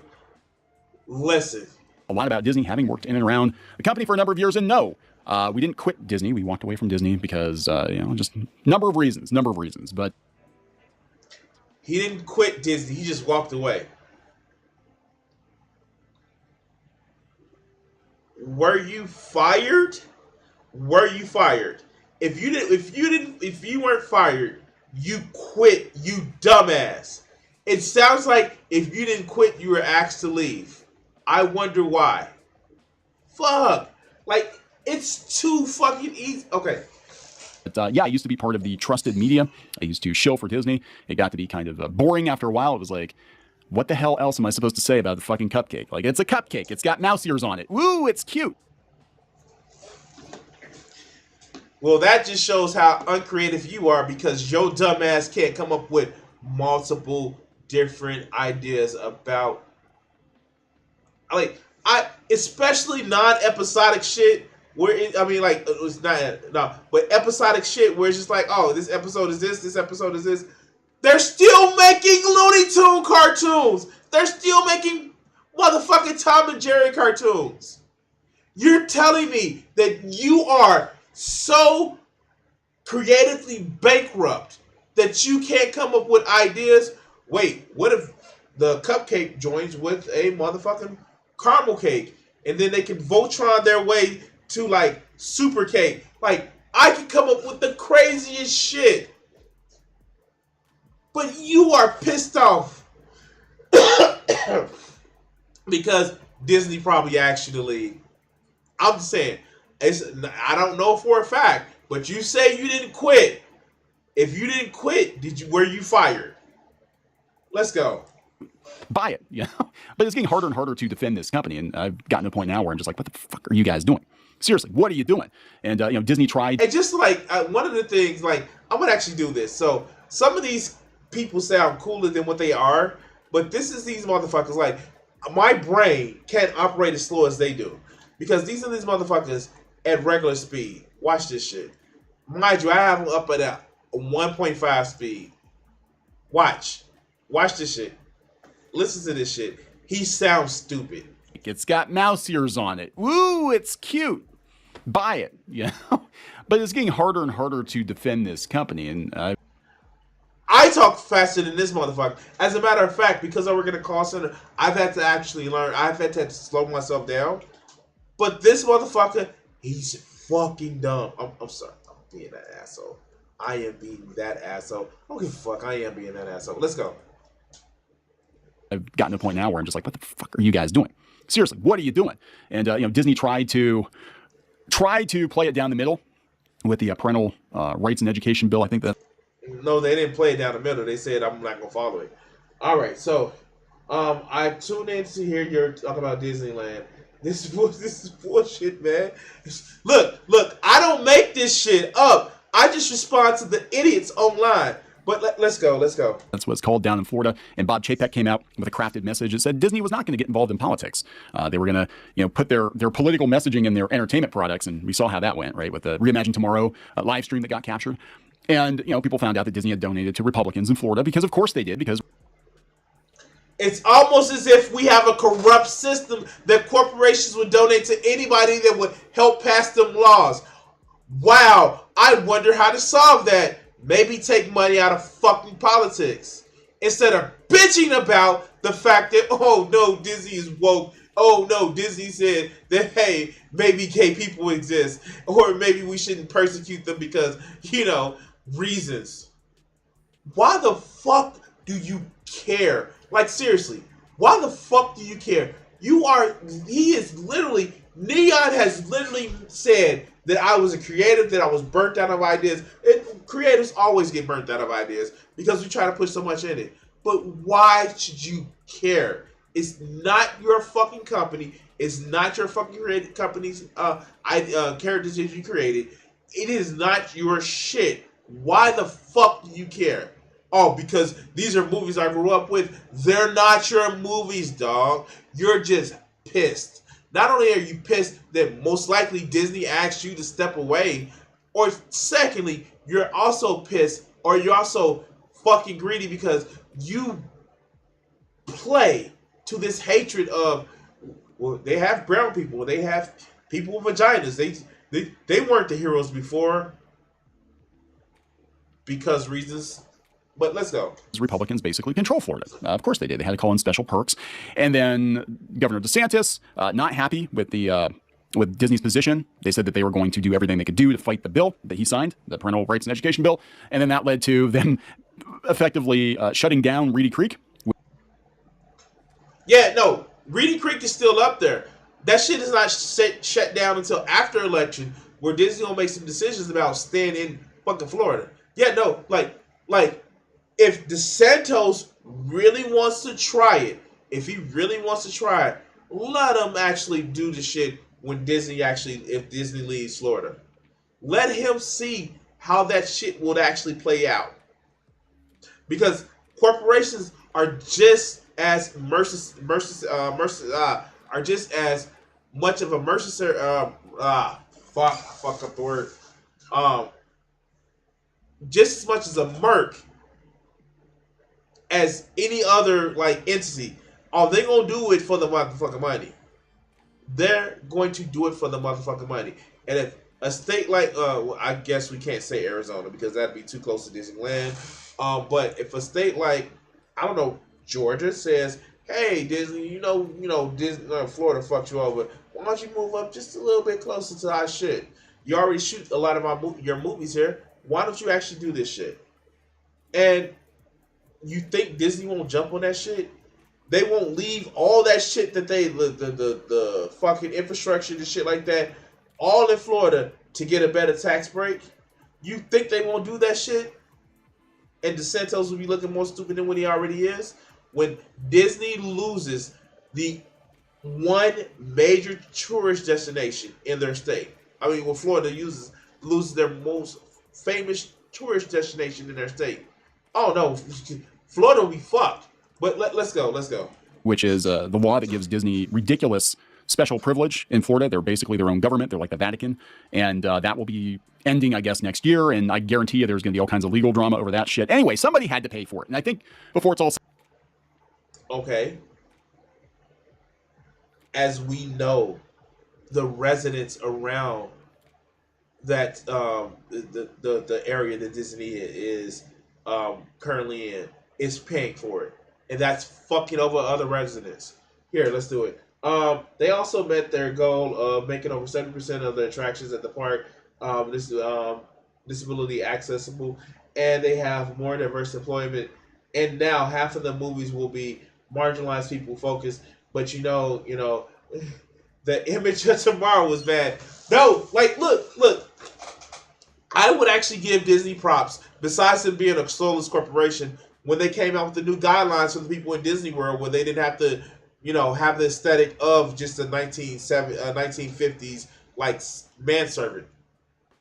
Listen. A lot about Disney, having worked in and around the company for a number of years, and no, we didn't quit Disney. We walked away from Disney because, just number of reasons, but... He didn't quit Disney. He just walked away. Were you fired? If you weren't fired, you quit, you dumbass. It sounds like if you didn't quit, you were asked to leave. I wonder why. Fuck. Like, it's too fucking easy. Okay. But I used to be part of the trusted media. I used to shill for Disney. It got to be kind of boring after a while. It was like, what the hell else am I supposed to say about the fucking cupcake? Like, it's a cupcake. It's got mouse ears on it. Woo, it's cute. Well, that just shows how uncreative you are because your dumbass can't come up with multiple different ideas about, especially non-episodic shit. It's not, but episodic shit where it's just like, oh, this episode is this episode is this. They're still making Looney Tune cartoons. They're still making motherfucking Tom and Jerry cartoons. You're telling me that you are so creatively bankrupt that you can't come up with ideas? Wait, what if the cupcake joins with a motherfucking caramel cake, and then they can Voltron their way to like super cake? Like, I can come up with the craziest shit, but you are pissed off because Disney probably asked you to leave. I'm just saying, I don't know for a fact, but you say you didn't quit. If you didn't quit, were you fired? Let's go. Buy it, you know? But it's getting harder and harder to defend this company, and I've gotten to a point now where I'm just like, what the fuck are you guys doing? Seriously, what are you doing? And Disney tried. And just like one of the things, like, I'm gonna actually do this. So some of these people sound cooler than what they are, but this is these motherfuckers. Like, my brain can't operate as slow as they do, because these are these motherfuckers at regular speed. Watch this shit. Mind you, I have them up at a 1.5 speed. Watch this shit. Listen to this shit. He sounds stupid. It's got mouse ears on it. Woo, it's cute. Buy it, you know? But it's getting harder and harder to defend this company, and I talk faster than this motherfucker. As a matter of fact, because I work in a call center, I've had to actually learn. I've had to slow myself down. But this motherfucker, he's fucking dumb. I'm sorry. I'm being that asshole. I am being that asshole. I don't give a fuck. I am being that asshole. Let's go. I've gotten to a point now where I'm just like, what the fuck are you guys doing? Seriously, what are you doing? And Disney tried to play it down the middle with the parental rights and education bill. I think that. No, they didn't play it down the middle. They said I'm not gonna follow it. All right, so I tuned in to hear you talk about Disneyland. This is bullshit, man. Look, I don't make this shit up. I just respond to the idiots online. But let's go. That's what it's called down in Florida. And Bob Chapek came out with a crafted message that said Disney was not going to get involved in politics. They were going to, put their political messaging in their entertainment products, and we saw how that went, right? With the Reimagine Tomorrow live stream that got captured, and people found out that Disney had donated to Republicans in Florida because, of course, they did. Because it's almost as if we have a corrupt system that corporations would donate to anybody that would help pass them laws. Wow, I wonder how to solve that. Maybe take money out of fucking politics instead of bitching about the fact that, oh no, Disney is woke. Oh no, Disney said that, hey, maybe gay people exist, or maybe we shouldn't persecute them because, reasons. Why the fuck do you care? Like, seriously, why the fuck do you care? Neon has literally said that I was a creative, that I was burnt out of ideas. Creatives always get burnt out of ideas because we try to put so much in it. But why should you care? It's not your fucking company. It's not your fucking company's characters that you created. It is not your shit. Why the fuck do you care? Oh, because these are movies I grew up with. They're not your movies, dog. You're just pissed. Not only are you pissed that most likely Disney asked you to step away, or secondly, you're also pissed, or you're also fucking greedy because you play to this hatred of, well, they have brown people, they have people with vaginas. They weren't the heroes before because reasons. But let's go. Republicans basically control Florida. Of course they did. They had to call in special perks. And then Governor DeSantis, not happy with with Disney's position. They said that they were going to do everything they could do to fight the bill that he signed, the Parental Rights and Education Bill. And then that led to them effectively shutting down Reedy Creek. Yeah, no, Reedy Creek is still up there. That shit is not shut down until after election, where Disney will make some decisions about staying in fucking Florida. Yeah, no, like if DeSantis really wants to try it, if let him actually do the shit if Disney leaves Florida. Let him see how that shit will actually play out. Because corporations are just as are just as much of a mercenary. Fuck up the word. Just as much as a merc as any other like entity. Are they gonna do it for the motherfucking money? They're going to do it for the motherfucking money. And if a state like, well, I guess we can't say Arizona because that'd be too close to Disneyland. But if a state like, I don't know, Georgia says, "Hey Disney, you know, Disney, Florida fucked you over. Why don't you move up just a little bit closer to our shit? You already shoot a lot of your movies here. Why don't you actually do this shit?" And you think Disney won't jump on that shit? They won't leave all that shit that the fucking infrastructure and shit like that, all in Florida to get a better tax break? You think they won't do that shit? And DeSantis will be looking more stupid than what he already is? When Disney loses the one major tourist destination in their state. I mean, when Florida loses their most famous tourist destination in their state. Oh no, Florida will be fucked. But let's go. Which is the law that gives Disney ridiculous special privilege in Florida. They're basically their own government. They're like the Vatican. And that will be ending, I guess, next year. And I guarantee you there's going to be all kinds of legal drama over that shit. Anyway, somebody had to pay for it. And I think before it's all... Okay. As we know, the residents around that the area that Disney is currently in is paying for it. And that's fucking over other residents. Here, let's do it. They also met their goal of making over 70% of the attractions at the park disability accessible, and they have more diverse employment. And now half of the movies will be marginalized people focused. But you know, the image of tomorrow was bad. No, like look. I would actually give Disney props, besides them being a soulless corporation, when they came out with the new guidelines for the people in Disney World, where they didn't have to, have the aesthetic of just the 1950s, like, manservant.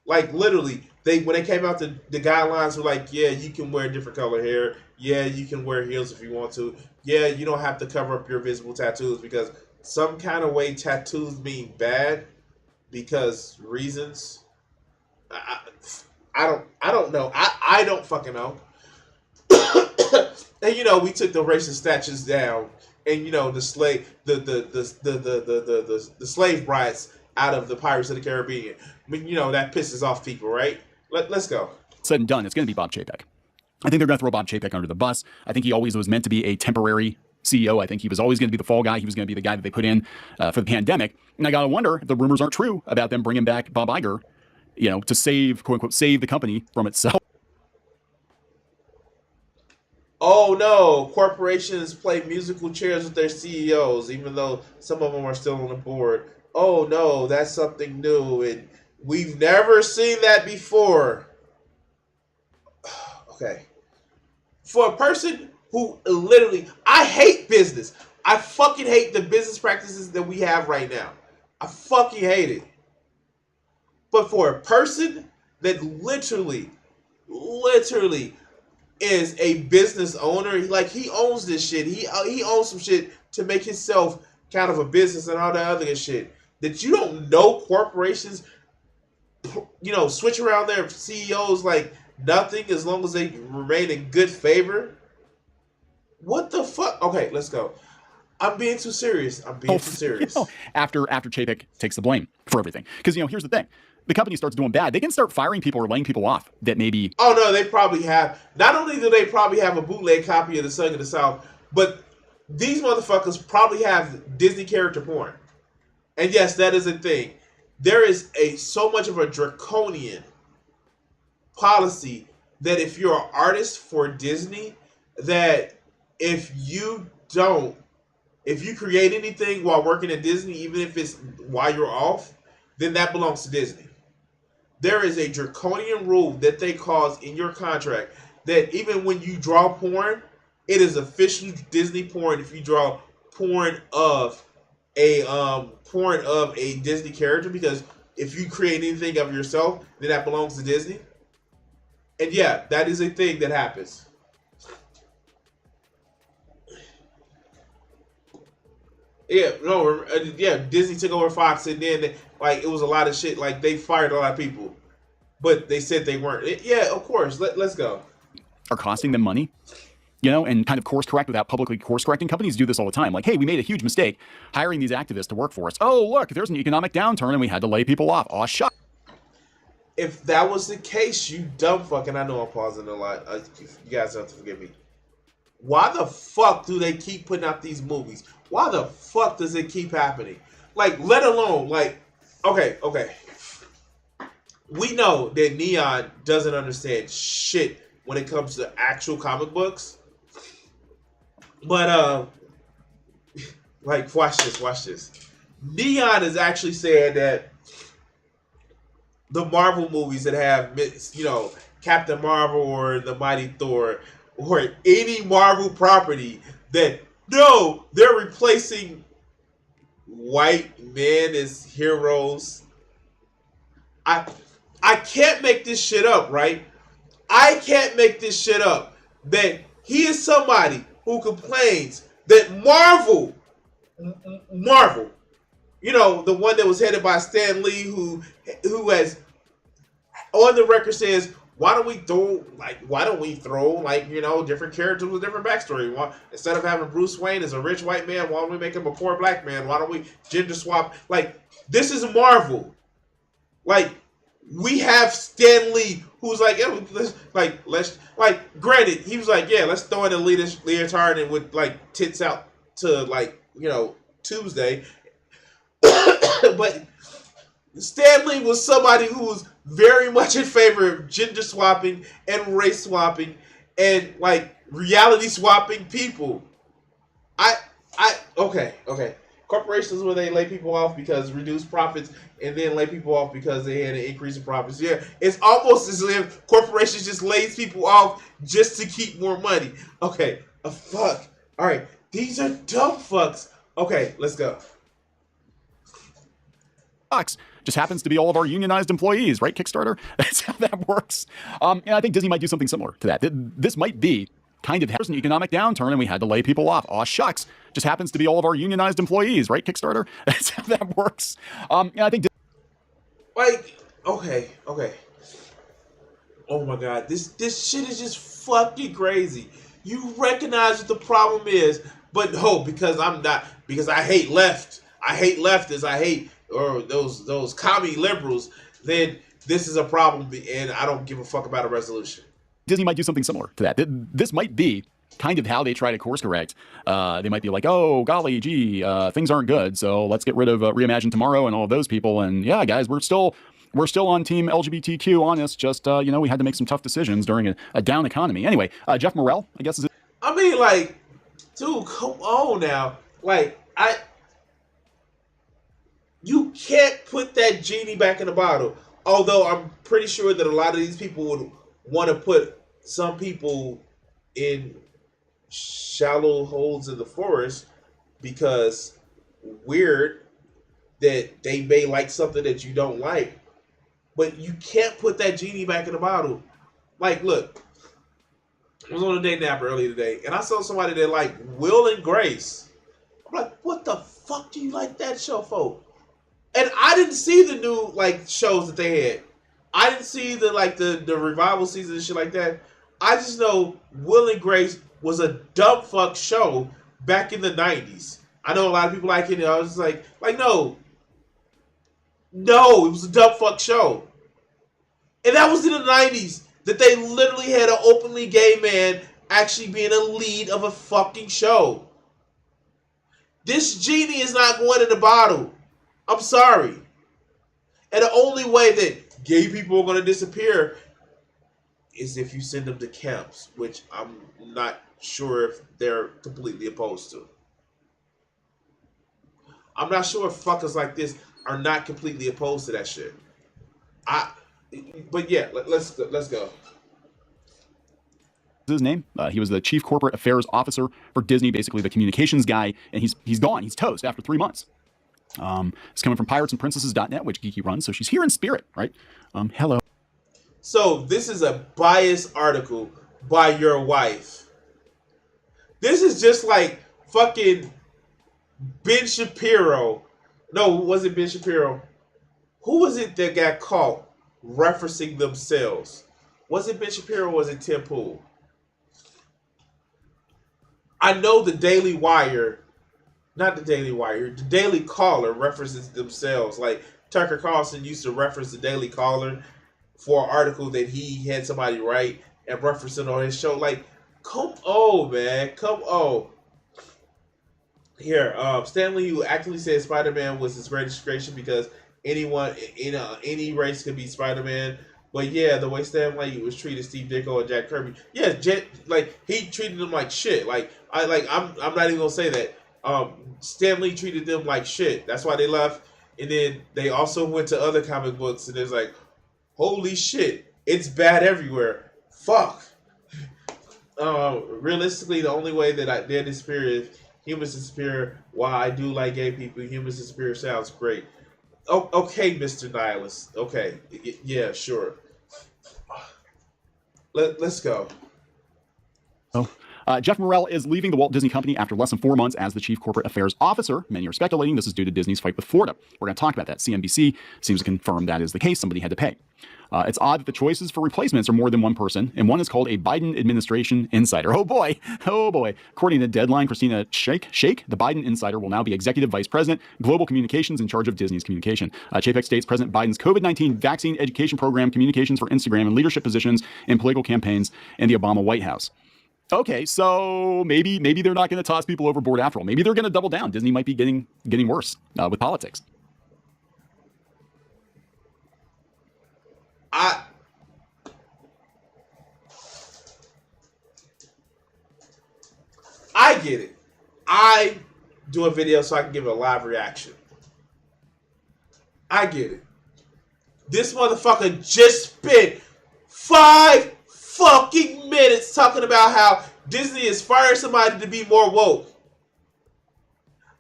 Like, literally, when they came out, the guidelines were like, yeah, you can wear different color hair. Yeah, you can wear heels if you want to. Yeah, you don't have to cover up your visible tattoos, because some kind of way tattoos mean bad because reasons. I don't know. I don't fucking know. And we took the racist statues down, and the slave the slave brides out of the Pirates of the Caribbean. I mean, that pisses off people, right? Let's go. Said and done, it's going to be Bob Chapek. I think they're going to throw Bob Chapek under the bus. I think he always was meant to be a temporary CEO. I think he was always going to be the fall guy. He was going to be the guy that they put in for the pandemic. And I got to wonder if the rumors aren't true about them bringing back Bob Iger, to save, quote unquote, save the company from itself. Oh no, corporations play musical chairs with their CEOs, even though some of them are still on the board. Oh no, that's something new, and we've never seen that before. Okay. For a person who literally, I hate business. I fucking hate the business practices that we have right now. I fucking hate it. But for a person that literally is a business owner, like he owns this shit. He owns some shit to make himself kind of a business and all that other shit. That you don't know corporations, switch around their CEOs like nothing as long as they remain in good favor. What the fuck? Okay, let's go. I'm being too serious. After Chapek takes the blame for everything. Because, here's the thing. The company starts doing bad, they can start firing people or laying people off that maybe... Oh, no, they probably have. Not only do they probably have a bootleg copy of The Son of the South, but these motherfuckers probably have Disney character porn. And yes, that is a thing. There is so much of a draconian policy that if you're an artist for Disney, that if you create anything while working at Disney, even if it's while you're off, then that belongs to Disney. There is a draconian rule that they cause in your contract that even when you draw porn, it is officially Disney porn if you draw porn of a Disney character, because if you create anything of yourself, then that belongs to Disney. And yeah, that is a thing that happens. Disney took over Fox, and then it was a lot of shit. Like, they fired a lot of people, but they said they weren't. Yeah, of course. Let's go. Are costing them money. you know, and kind of course correct without publicly course correcting. Companies do this all the time. Like, hey, we made a huge mistake hiring these activists to work for us. Oh, look, there's an economic downturn and we had to lay people off. Oh, shut. If that was the case, you dumb fucking, I know I'm pausing a lot. You guys have to forgive me. Why the fuck do they keep putting out these movies? Why the fuck does it keep happening? Like, let alone, like, okay. We know that Neon doesn't understand shit when it comes to actual comic books. But, like, watch this. Neon is actually saying that the Marvel movies that have, you know, Captain Marvel or the Mighty Thor or any Marvel property, that no, they're replacing white men as heroes. I can't make this shit up, right? I can't make this shit up. That he is somebody who complains that Marvel, you know, the one that was headed by Stan Lee, who has on the record says, why don't we throw you know, different characters with different backstory? Why, instead of having Bruce Wayne as a rich white man, why don't we make him a poor black man? Why don't we gender swap? Like, this is Marvel. Like, we have Stan Lee, who's like, yeah, let's granted, he was like, yeah, let's throw in a leotard and with like tits out to, like, you know, Tuesday. But Stan Lee was somebody who was very much in favor of gender swapping and race swapping and like reality swapping people. Okay. Corporations where they lay people off because reduced profits and then lay people off because they had an increase in profits. Yeah, it's almost as if corporations just lays people off just to keep more money. Okay, fuck. All right, these are dumb fucks. Okay, let's go. Just happens to be all of our unionized employees, right, Kickstarter? That's how that works. And I think Disney might do something similar to that. This might be kind of, there's an economic downturn and we had to lay people off. Aw, shucks. Just happens to be all of our unionized employees, right, Kickstarter? That's how that works. And I think... Like, okay. Oh my God, this shit is just fucking crazy. You recognize what the problem is, but no, because I hate left. I hate leftists. I hate those commie liberals. Then this is a problem, and I don't give a fuck about a resolution. Disney might do something similar to that. This might be kind of how they try to course correct. They might be like, oh, golly, gee, things aren't good, so let's get rid of Reimagine Tomorrow and all of those people. And yeah, guys, we're still on team LGBTQ on this. Just, you know, we had to make some tough decisions during a down economy. Anyway, Jeff Morrell, I guess is it. I mean, like, dude, come on now. Like, you can't put that genie back in the bottle. Although I'm pretty sure that a lot of these people would want to put some people in shallow holes in the forest because weird that they may like something that you don't like. But you can't put that genie back in the bottle. Like, look, I was on a date nap earlier today, and I saw somebody that liked Will and Grace. I'm like, what the fuck do you like that show for? And I didn't see the new, like, shows that they had. I didn't see the revival season and shit like that. I just know Will and Grace was a dumb fuck show back in the 90s. I know a lot of people like it. I was just like, no, it was a dumb fuck show. And that was in the 90s that they literally had an openly gay man actually being a lead of a fucking show. This genie is not going in the bottle. I'm sorry. And the only way that gay people are going to disappear is if you send them to camps, which I'm not sure if they're completely opposed to. I'm not sure if fuckers like this are not completely opposed to that shit. But yeah, let's go. His name. He was the chief corporate affairs officer for Disney, basically the communications guy, and he's gone. He's toast after 3 months. It's coming from piratesandprincesses.net, which Geeky runs, so she's here in spirit, right? Hello. So this is a biased article by your wife. This is just like fucking Ben Shapiro. No, was it Ben Shapiro? Who was it that got caught referencing themselves? Was it Ben Shapiro or was it Tim Pool? I know the Daily Wire, not the Daily Wire, the Daily Caller references themselves. Like Tucker Carlson used to reference the Daily Caller for an article that he had somebody write and reference it on his show. Like, come on, man, come on. Here, Stan Lee, who actually said Spider-Man was his greatest creation because anyone in any race could be Spider-Man. But yeah, the way Stan Lee was treated Steve Ditko and Jack Kirby, yeah, like he treated them like shit. I'm not even gonna say that. Stan Lee treated them like shit. That's why they left. And then they also went to other comic books, and it's like, holy shit, it's bad everywhere. Fuck. Realistically, the only way that they're disappear is humans disappear. While I do like gay people, humans disappear sounds great. Oh, okay, Mr. Nihilist. Okay, yeah, sure. Let's go. Jeff Morrell is leaving the Walt Disney Company after less than 4 months as the Chief Corporate Affairs Officer. Many are speculating this is due to Disney's fight with Florida. We're going to talk about that. CNBC seems to confirm that is the case. Somebody had to pay. It's odd that the choices for replacements are more than one person, and one is called a Biden administration insider. Oh boy. According to Deadline, Christina Shake, the Biden insider will now be executive vice president, global communications, in charge of Disney's communication. Chapek states President Biden's COVID-19 vaccine education program, communications for Instagram, and leadership positions in political campaigns in the Obama White House. Okay, so maybe they're not going to toss people overboard after all. Maybe they're going to double down. Disney might be getting worse with politics. I get it. I do a video so I can give a live reaction. I get it. This motherfucker just spent 5 fucking minutes talking about how Disney is firing somebody to be more woke.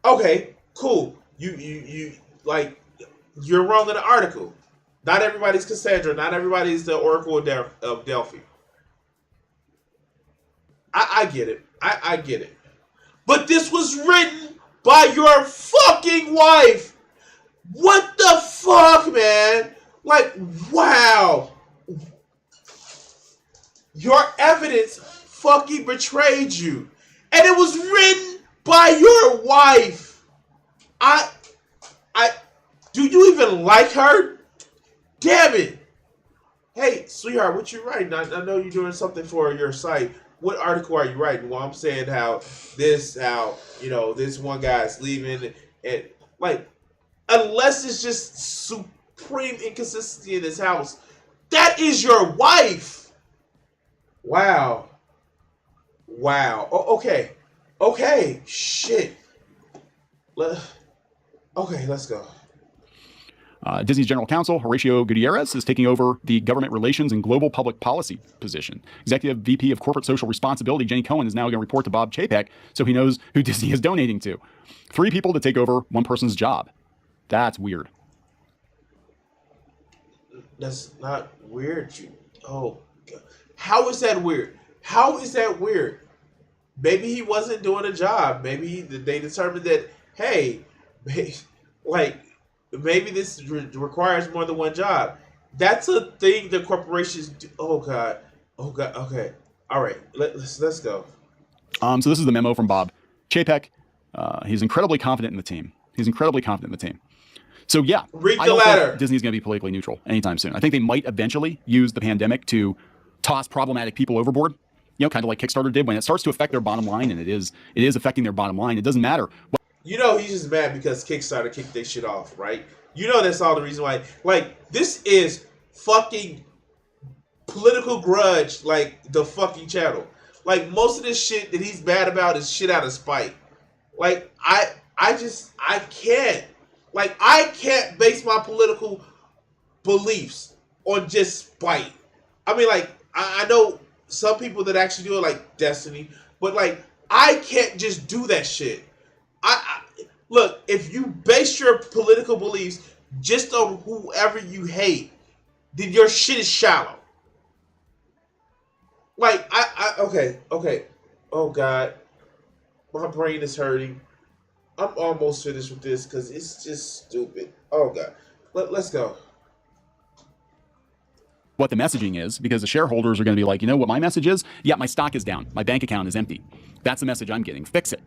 Okay, cool. You like, you're wrong in the article. Not everybody's Cassandra. Not everybody's the Oracle of Delphi. I get it. I get it. But this was written by your fucking wife. What the fuck, man? Like, wow. Your evidence fucking betrayed you. And it was written by your wife. Do you even like her? Damn it. Hey, sweetheart, what you writing? I know you're doing something for your site. What article are you writing? Well, I'm saying how this one guy's leaving, and like, unless it's just supreme inconsistency in his house, that is your wife. Wow. Oh, okay. Shit. Okay, let's go. Disney's general counsel, Horacio Gutierrez, is taking over the government relations and global public policy position. Executive VP of Corporate Social Responsibility, Jenny Cohen, is now going to report to Bob Chapek so he knows who Disney is donating to. 3 people to take over one person's job. That's weird. That's not weird. Oh, God. How is that weird? How is that weird? Maybe he wasn't doing a job. Maybe they determined that, hey, maybe this requires more than one job. That's a thing that corporations do. Oh God. Okay. All right. Let's go. So this is the memo from Bob Chapek. He's incredibly confident in the team. So yeah, read I the don't letter. think Disney's going to be politically neutral anytime soon. I think they might eventually use the pandemic to toss problematic people overboard. Kind of like Kickstarter did when it starts to affect their bottom line, and it is affecting their bottom line. It doesn't matter. He's just mad because Kickstarter kicked their shit off, right? That's all the reason why. Like, this is fucking political grudge, like the fucking channel. Like, most of this shit that he's mad about is shit out of spite. Like, I can't. Like, I can't base my political beliefs on just spite. I mean, like, I know some people that actually do it, like Destiny, but like, I can't just do that shit. Look, if you base your political beliefs just on whoever you hate, then your shit is shallow. Like, okay. Oh God, my brain is hurting. I'm almost finished with this because it's just stupid. Oh God, let's go. what the messaging is, because the shareholders are going to be like, you know what my message is? Yeah, my stock is down. My bank account is empty. That's the message I'm getting. Fix it.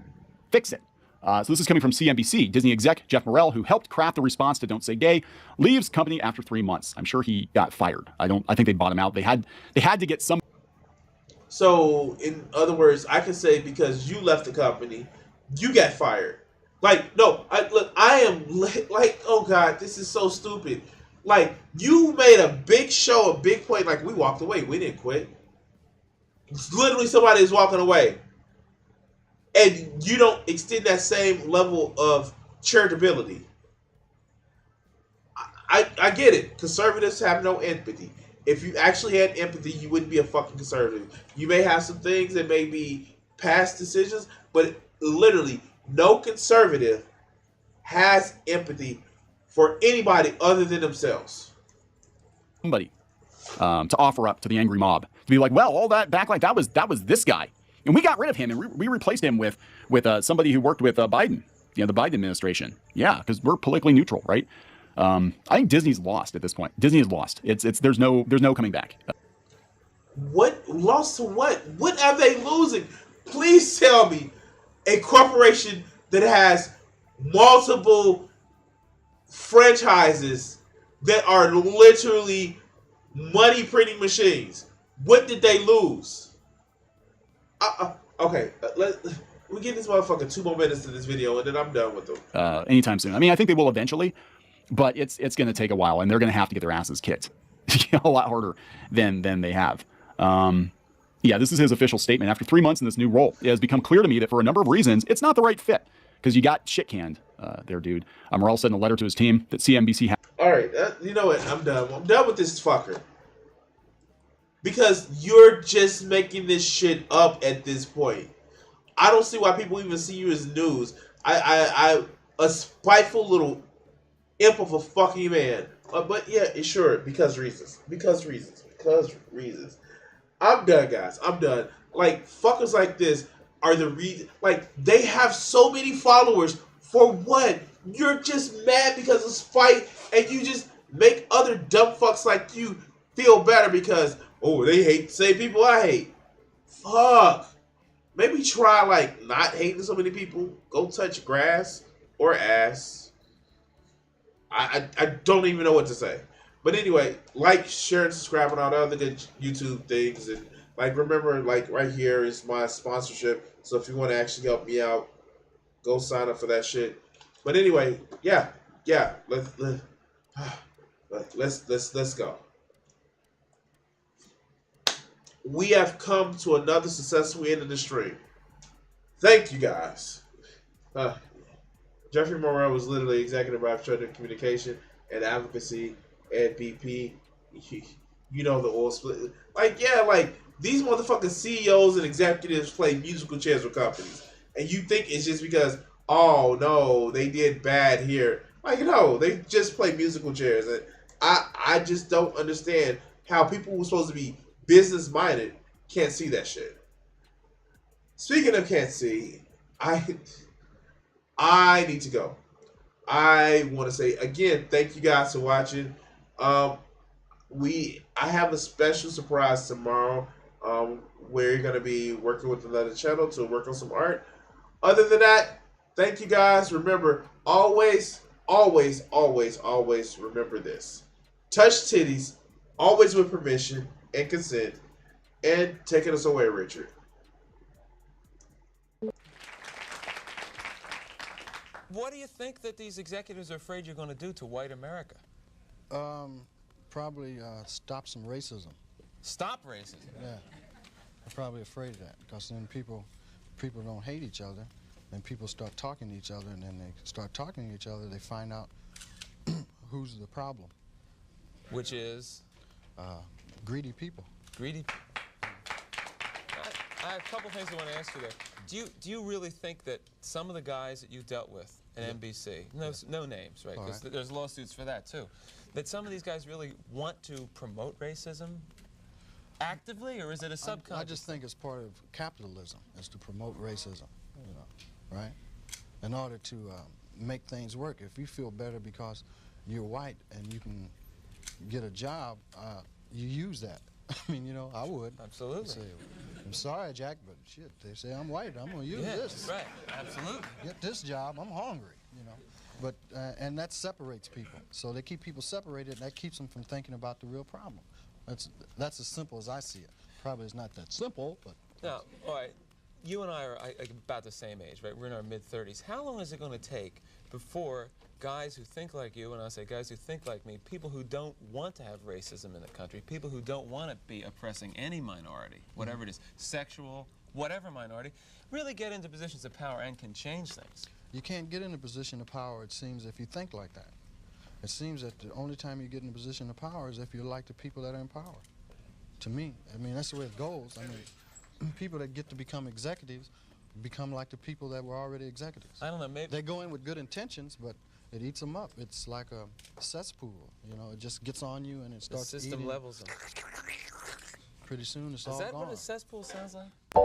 Fix it. So this is coming from CNBC. Disney exec Jeff Morrell, who helped craft the response to Don't Say Gay, leaves company after 3 months. I'm sure he got fired. I think they bought him out. They had to get some. So, in other words, I can say because you left the company, you got fired. Like, no, I am like, oh God, this is so stupid. Like, you made a big show, a big point. Like, we walked away. We didn't quit. Literally, somebody is walking away. And you don't extend that same level of charitability. I get it. Conservatives have no empathy. If you actually had empathy, you wouldn't be a fucking conservative. You may have some things that may be past decisions, but literally, no conservative has empathy for anybody other than themselves. Somebody to offer up to the angry mob to be like, well, all that backlash, that was this guy, and we got rid of him and we replaced him with somebody who worked with Biden, the Biden administration. Yeah, because we're politically neutral, right? I think Disney's lost at this point. Disney is lost. There's no coming back. What lost to what? What are they losing? Please tell me a corporation that has multiple franchises that are literally money printing machines. What did they lose? Okay, we give this motherfucker 2 more minutes to this video, and then I'm done with them. Anytime soon. I mean, I think they will eventually, but it's going to take a while, and they're going to have to get their asses kicked a lot harder than they have. Yeah, this is his official statement. After 3 months in this new role, it has become clear to me that for a number of reasons, it's not the right fit. Because you got shit canned there, dude. Morrell said in a letter to his team that CNBC had. All right, you know what? I'm done. I'm done with this fucker. Because you're just making this shit up at this point. I don't see why people even see you as news. I a spiteful little imp of a fucking man. But yeah, sure, because reasons. I'm done, guys. I'm done. Like, fuckers like this are the reason. Like, they have so many followers. For what? You're just mad because of spite, and you just make other dumb fucks like you feel better because, oh, they hate the same people I hate. Fuck. Maybe try, like, not hating so many people. Go touch grass or ass. I don't even know what to say. But anyway, like, share, and subscribe, and all the other good YouTube things. And, like, remember, like, right here is my sponsorship. So if you want to actually help me out, go sign up for that shit. But anyway, yeah. Let's go. We have come to another successful end of the stream. Thank you, guys. Jeffrey Morrell was literally Executive Vice President of Communication and Advocacy at BP. You know the oil split. Like, yeah, like, these motherfucking CEOs and executives play musical chairs with companies. And you think it's just because, oh, no, they did bad here. Like, no, they just play musical chairs. And I just don't understand how people who are supposed to be business-minded can't see that shit. Speaking of can't see, I need to go. I want to say, again, thank you guys for watching. I have a special surprise tomorrow. We're going to be working with another channel to work on some art. Other than that, thank you guys. Remember, always remember this. Touch titties, always with permission and consent. And taking us away, Richard. What do you think that these executives are afraid you're going to do to white America? Probably stop some racism. Stop racism? Yeah. I'm probably afraid of that because then people don't hate each other, and people start talking to each other, and then they start talking to each other, they find out who's the problem. Which is? Greedy people. Greedy? I have a couple things I want to ask you there. Do you really think that some of the guys that you dealt with at NBC, no names, right? Because there's lawsuits for that too, that some of these guys really want to promote racism actively, or is it a subconscious? I just think it's part of capitalism, is to promote racism, right? In order to make things work. If you feel better because you're white and you can get a job, you use that. I mean, you know, I would. Absolutely. Say, I'm sorry, Jack, but shit, they say I'm white. I'm gonna use this. Right. Absolutely. Get this job. I'm hungry. You know, but and that separates people. So they keep people separated, and that keeps them from thinking about the real problem. That's as simple as I see it. Probably it's not that simple, but. Now, all right. You and I are about the same age, right? We're in our mid-30s. How long is it going to take before guys who think like you, and I say guys who think like me, people who don't want to have racism in the country, people who don't want to be oppressing any minority, whatever it is, sexual, whatever minority, really get into positions of power and can change things? You can't get in a position of power, it seems, if you think like that. It seems that the only time you get in a position of power is if you're like the people that are in power. To me, I mean, that's the way it goes. I mean, people that get to become executives become like the people that were already executives. I don't know, maybe... They go in with good intentions, but it eats them up. It's like a cesspool, you know, it just gets on you and it starts the system eating. levels them. Pretty soon it's all gone. Is that what a cesspool sounds like? Yes.